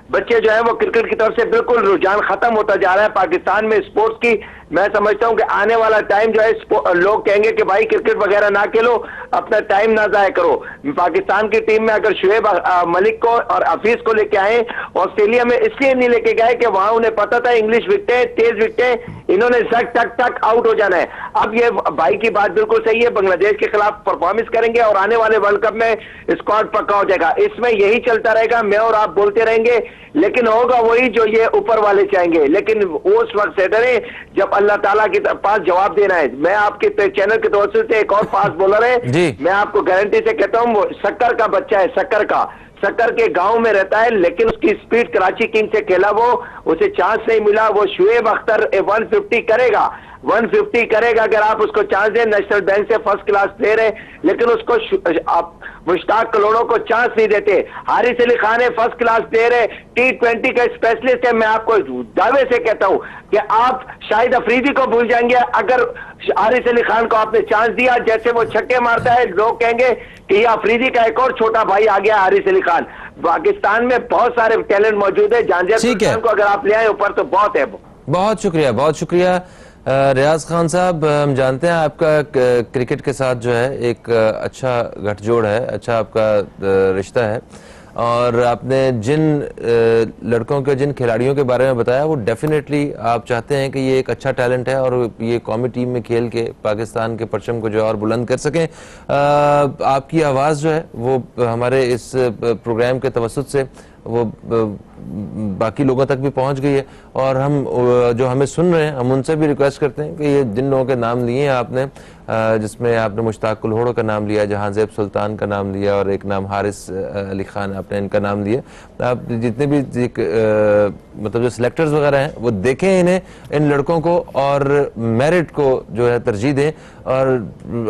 बच्चे जो है वो क्रिकेट की तरफ से बिल्कुल रुझान खत्म होता जा रहा है पाकिस्तान में स्पोर्ट्स की। मैं समझता हूं कि आने वाला टाइम जो है लोग कहेंगे कि भाई क्रिकेट वगैरह ना खेलो, अपना टाइम ना जाया करो। पाकिस्तान की टीम में अगर शुएब मलिक को और हफीज को लेके आए, ऑस्ट्रेलिया में इसलिए नहीं लेके गए कि वहां उन्हें पता था इंग्लिश विकेटें, तेज विकेटें, इन्होंने टक टक टक आउट हो जाना है। अब ये भाई की बात बिल्कुल सही है, बांग्लादेश के खिलाफ परफॉर्मेंस करेंगे और आने वाले वर्ल्ड कप में स्क्वाड पक्का हो जाएगा। इसमें यही चलता रहेगा, मैं और आप बोलते रहेंगे, लेकिन होगा वही जो ये ऊपर वाले चाहेंगे। लेकिन वो उस वक्त से डरे जब अल्लाह ताला के पास जवाब देना है। मैं आपके चैनल के तौर से एक और फास्ट बॉलर है, मैं आपको गारंटी से कहता हूं, वो शक्कर का बच्चा है, शक्कर के गांव में रहता है, लेकिन उसकी स्पीड कराची किंग से खेला, वो उसे चांस नहीं मिला। वो शुएब अख्तर 150 करेगा, 150 करेगा अगर आप उसको चांस दें। नेशनल बैंक से फर्स्ट क्लास प्लेयर है, लेकिन उसको आप मुश्ताक कलोड़ों को चांस नहीं देते। हारिस अली खान है, फर्स्ट क्लास प्लेयर है, T20 का स्पेशलिस्ट है। मैं आपको दावे से कहता हूं कि आप शाहिद अफरीदी को भूल जाएंगे अगर हारिस अली खान को आपने चांस दिया। जैसे वो छक्के मारता है, लोग कहेंगे कि ये अफरीदी का एक और छोटा भाई आ गया हारिस अली खान। पाकिस्तान में बहुत सारे टैलेंट मौजूद है, जहांजेब सुल्तान को अगर आप ले आए ऊपर तो बहुत है। बहुत शुक्रिया,
बहुत शुक्रिया रियाज खान साहब। हम जानते हैं आपका क्रिकेट के साथ जो है एक अच्छा गठजोड़ है, अच्छा आपका रिश्ता है, और आपने जिन लड़कों के, जिन खिलाड़ियों के बारे में बताया वो डेफिनेटली आप चाहते हैं कि ये एक अच्छा टैलेंट है और ये कौमी टीम में खेल के पाकिस्तान के परचम को जो है और बुलंद कर सकें। आपकी आवाज़ जो है वो हमारे इस प्रोग्राम के तवस्सुत से वो बाकी लोगों तक भी पहुंच गई है, और हम जो हमें सुन रहे हैं हम उनसे भी रिक्वेस्ट करते हैं कि ये जिन लोगों के नाम लिए हैं आपने, जिसमें आपने मुश्ताक कुल्होड़ का नाम लिया, जहांजेब सुल्तान का नाम लिया और एक नाम हारिस अली खान आपने इनका नाम लिया, आप जितने भी मतलब जो सिलेक्टर्स वगैरह हैं वो देखें इन्हें, इन लड़कों को, और मेरिट को जो है तरजीह दें। और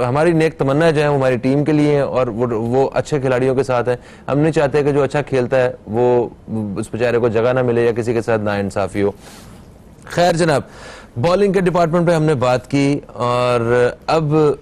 हमारी नेक तमन्ना जो है वो हमारी टीम के लिए है और वो अच्छे खिलाड़ियों के साथ है। हम नहीं चाहते कि जो अच्छा खेलता है वो उस बेचारे को जगह ना मिले या किसी के साथ नाइंसाफी हो। खैर जनाब, बॉलिंग के डिपार्टमेंट पे हमने बात की और अब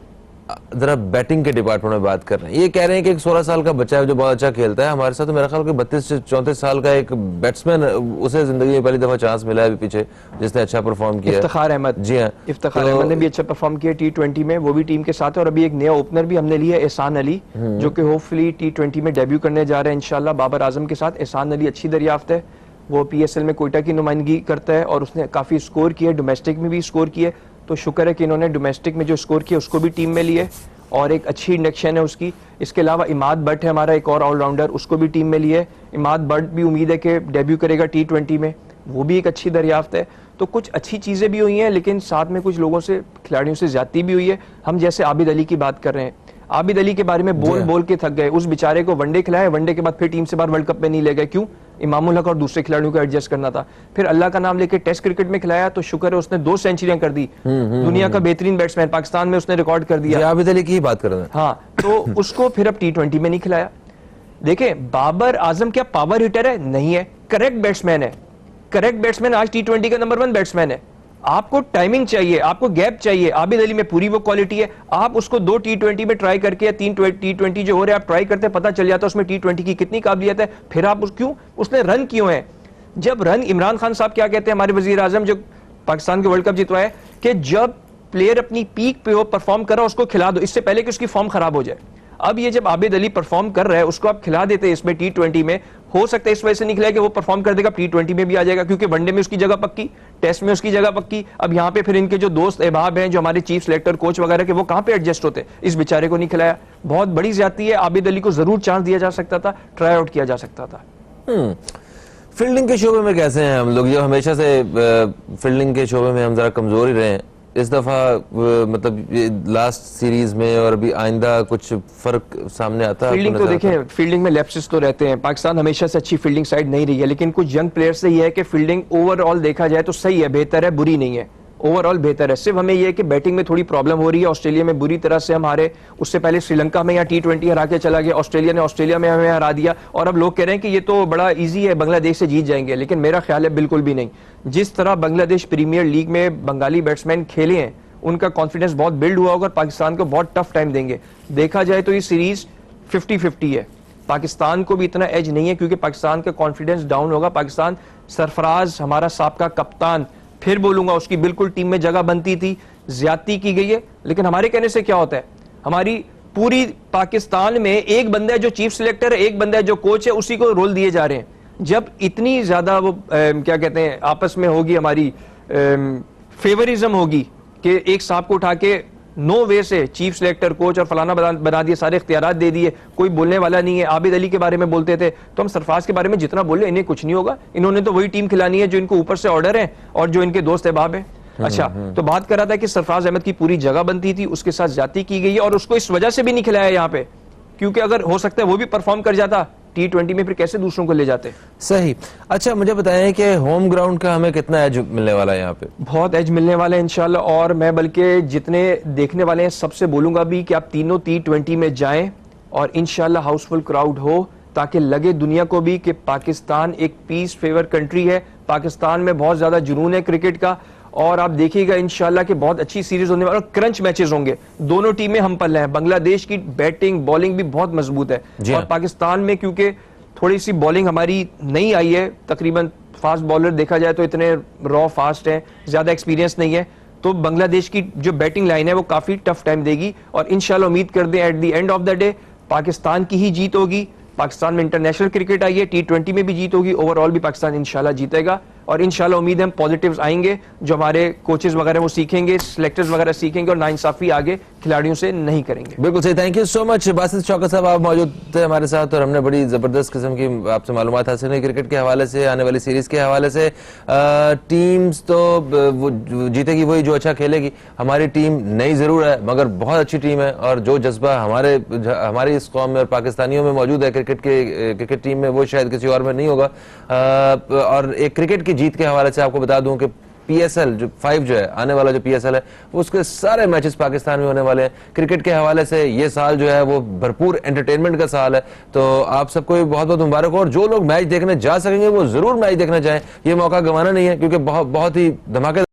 जरा बैटिंग के डिपार्टमेंट में बात कर रहे हैं। ये कह रहे हैं कि एक 16 साल का बच्चा है जो बहुत अच्छा खेलता है हमारे साथ, तो मेरा ख्याल 32 से 34 साल का एक बैट्समैन, उसे जिंदगी में पहली दफा चांस मिला है अभी पीछे, जिसने अच्छा परफॉर्म किया।
इफ्तिखार अहमद,
जी हाँ,
इफ्तिखार अहमद ने भी अच्छा परफॉर्म किया T20 में, वो भी टीम के साथ है। और अभी एक नया ओपनर भी हमने लिया है, एहसान अली, जो कि होपफुली T20 में डेब्यू करने जा रहे हैं इंशाल्लाह बाबर आजम के साथ। एहसान अली अच्छी दरियाफ्त है, वो PSL में कोयटा की नुमाइंदगी करता है और उसने काफी स्कोर किया, डोमेस्टिक में भी स्कोर किया, तो शुक्र है कि इन्होंने डोमेस्टिक में जो स्कोर किया उसको भी टीम में लिए और एक अच्छी इंडक्शन है उसकी। इसके अलावा इमाद बट है हमारा एक और ऑलराउंडर, उसको भी टीम में लिए। इमाद बट भी उम्मीद है कि डेब्यू करेगा T20 में, वो भी एक अच्छी दरियाफ्त है। तो कुछ अच्छी चीजें भी हुई हैं, लेकिन साथ में कुछ लोगों से, खिलाड़ियों से ज्यादती भी हुई है। हम जैसे आबिद अली की बात कर रहे हैं, आबिद अली के बारे में बोल के थक गए। उस बेचारे को वनडे खिलाया, वनडे के बाद फिर टीम से बाहर वर्ल्ड कप में नहीं ले गए, क्यों? इमामुल हक और दूसरे खिलाड़ियों को एडजस्ट करना था। फिर अल्लाह का नाम लेके टेस्ट क्रिकेट में खिलाया, तो शुक्र है उसने 2 सेंचुरियां कर दी। दुनिया का बेहतरीन बैट्समैन, पाकिस्तान में उसने रिकॉर्ड कर दिया।
आबिद अली की बात कर रहे हैं।
हाँ, तो उसको फिर अब T20 में नहीं खिलाया। देखें, बाबर आजम क्या पावर हिटर है? नहीं है, करेक्ट बैट्समैन है। करेक्ट बैट्समैन आज T20 का नंबर 1 बैट्समैन है। आपको टाइमिंग चाहिए, आपको गैप चाहिए। आबिद अली में पूरी वो क्वालिटी है। आप उसको 2 T20 में ट्राई करके या 3 T20 जो हो रहे हैं आप ट्राई करते, पता चल जाता है उसमें T20 की कितनी काबिलियत है। फिर आप क्यों, उसने रन क्यों है? जब रन, इमरान खान साहब क्या कहते हैं, हमारे वजीर आजम जो पाकिस्तान के वर्ल्ड कप जितवाए, कि जब प्लेयर अपनी पीक पे हो, परफॉर्म कर रहा, उसको खिला दो, इससे पहले कि उसकी फॉर्म खराब हो जाए। अब ये जब आबिद अली परफॉर्म कर रहा है, उसको आप खिला देते हैं इसमें T20 में, हो सकता है इस वजह से नहीं खिलाया कि वो परफॉर्म कर देगा, T20 में भी आ जाएगा, क्योंकि वनडे में उसकी जगह पक्की, टेस्ट में उसकी जगह पक्की। अब यहाँ पे फिर इनके जो दोस्त अहबाब हैं, जो हमारे चीफ सिलेक्टर, कोच वगैरह के, वो कहाँ पे एडजस्ट होते? इस बेचारे को नहीं खिलाया, बहुत बड़ी ज्यादती है। आबिद अली को जरूर चांस दिया जा सकता था, ट्राई आउट किया जा सकता था।
फील्डिंग के शोबे में कैसे हैं हम लोग? जो हमेशा से फील्डिंग के शोबे में हम जरा कमजोर ही रहे हैं, इस दफा मतलब लास्ट सीरीज में और अभी आइंदा कुछ फर्क सामने आता है?
फील्डिंग तो देखें, फील्डिंग में लैप्सेस तो रहते हैं, पाकिस्तान हमेशा से अच्छी फील्डिंग साइड नहीं रही है, लेकिन कुछ यंग प्लेयर से ये है कि फील्डिंग ओवरऑल देखा जाए तो सही है, बेहतर है, बुरी नहीं है, ओवरऑल बेहतर है। सिर्फ हमें यह है कि बैटिंग में थोड़ी प्रॉब्लम हो रही है। ऑस्ट्रेलिया में बुरी तरह से हम हारे, उससे पहले श्रीलंका में यहाँ T20 हरा के चला गया, ऑस्ट्रेलिया ने ऑस्ट्रेलिया में हमें हरा दिया, और अब लोग कह रहे हैं कि ये तो बड़ा इजी है, बांग्लादेश से जीत जाएंगे, लेकिन मेरा ख्याल है बिल्कुल भी नहीं। जिस तरह बांग्लादेश प्रीमियर लीग में बंगाली बैट्समैन खेले हैं, उनका कॉन्फिडेंस बहुत बिल्ड हुआ होगा और पाकिस्तान को बहुत टफ टाइम देंगे। देखा जाए तो ये सीरीज 50-50 है, पाकिस्तान को भी इतना एज नहीं है क्योंकि पाकिस्तान का कॉन्फिडेंस डाउन होगा। पाकिस्तान, सरफराज हमारा साबका कप्तान, फिर बोलूंगा उसकी बिल्कुल टीम में जगह बनती थी, ज्यादती की गई है, लेकिन हमारे कहने से क्या होता है, हमारी पूरी पाकिस्तान में एक बंदा है जो चीफ सिलेक्टर है, एक बंदा है जो कोच है, उसी को रोल दिए जा रहे हैं। जब इतनी ज्यादा वो क्या कहते हैं आपस में होगी, हमारी फेवरिज्म होगी कि एक साहब को उठा के नो वे से चीफ सिलेक्टर, कोच और फलाना बना दिए, सारे इख्तियारात दे दिए, कोई बोलने वाला नहीं है। आबिद अली के बारे में बोलते थे तो हम सरफराज के बारे में जितना बोले, इन्हें कुछ नहीं होगा, इन्होंने तो वही टीम खिलानी है जो इनको ऊपर से ऑर्डर है और जो इनके दोस्त अहबाब है। अच्छा, तो बात कर रहा था कि सरफराज अहमद की पूरी जगह बनती थी, उसके साथ ज्यादती की गई है और उसको इस वजह से भी नहीं खिलाया यहाँ पे, क्योंकि अगर हो सकता है वो भी परफॉर्म कर जाता T20 में, फिर कैसे दूसरों को ले जाते।
सही। अच्छा, मुझे बताएं कि होम ग्राउंड का हमें कितना एज मिलने वाला है यहाँ पे?
बहुत एज मिलने वाला है इंशाल्लाह, और मैं बल्कि जितने देखने वाले हैं सबसे बोलूंगा भी कि आप तीनों T20 में जाएं और इंशाल्लाह हाउसफुल क्राउड हो, ताकि लगे दुनिया को भी कि पाकिस्तान एक पीस फेवर कंट्री है, पाकिस्तान में बहुत ज्यादा जुनून है क्रिकेट का। और आप देखिएगा इंशाल्लाह कि बहुत अच्छी सीरीज होने वाली और क्रंच मैचेस होंगे, दोनों टीमें हम पल्ले हैं। बांग्लादेश की बैटिंग बॉलिंग भी बहुत मजबूत है और पाकिस्तान में क्योंकि थोड़ी सी बॉलिंग हमारी नहीं आई है, तकरीबन फास्ट बॉलर देखा जाए तो इतने रॉ फास्ट हैं, ज्यादा एक्सपीरियंस नहीं है, तो बांग्लादेश की जो बैटिंग लाइन है वो काफी टफ टाइम देगी। और इंशाल्लाह उम्मीद कर दें at the end of the day Pakistan की ही जीत होगी। पाकिस्तान में इंटरनेशनल क्रिकेट आई है, T20 में भी जीत होगी, ओवरऑल भी पाकिस्तान इंशाल्लाह जीतेगा। और इंशाल्लाह उम्मीद है हम पॉजिटिव्स आएंगे, जो हमारे कोचेस वगैरह वो सीखेंगे, सिलेक्टर्स वगैरह सीखेंगे और नाइंसाफी आगे खिलाड़ियों से नहीं करेंगे।
बिल्कुल सही, thank you so much. Basit Shaukat साहब आप मौजूद थे हमारे साथ और हमने बड़ी जबरदस्त किस्म की आपसे मालूमात हासिल की क्रिकेट के हवाले से, आने वाली सीरीज के हवाले से। टीम्स तो वो जीतेगी वही जो अच्छा खेलेगी। हमारी टीम नई जरूर है मगर बहुत अच्छी टीम है, और जो जज्बा हमारी इस कौम में और पाकिस्तानियों में मौजूद है क्रिकेट टीम में, वो शायद किसी और में नहीं होगा। और एक क्रिकेट की जीत के हवाले से आपको बता दूं कि PSL जो 5 जो है, आने वाला जो PSL है, उसके सारे मैचेस पाकिस्तान में होने वाले हैं। क्रिकेट के हवाले से ये साल जो है वो भरपूर एंटरटेनमेंट का साल है, तो आप सबको भी बहुत बहुत मुबारक हो। और जो लोग मैच देखने जा सकेंगे वो जरूर मैच देखना चाहें, ये मौका गंवाना नहीं है, क्योंकि बहुत ही धमाकेदार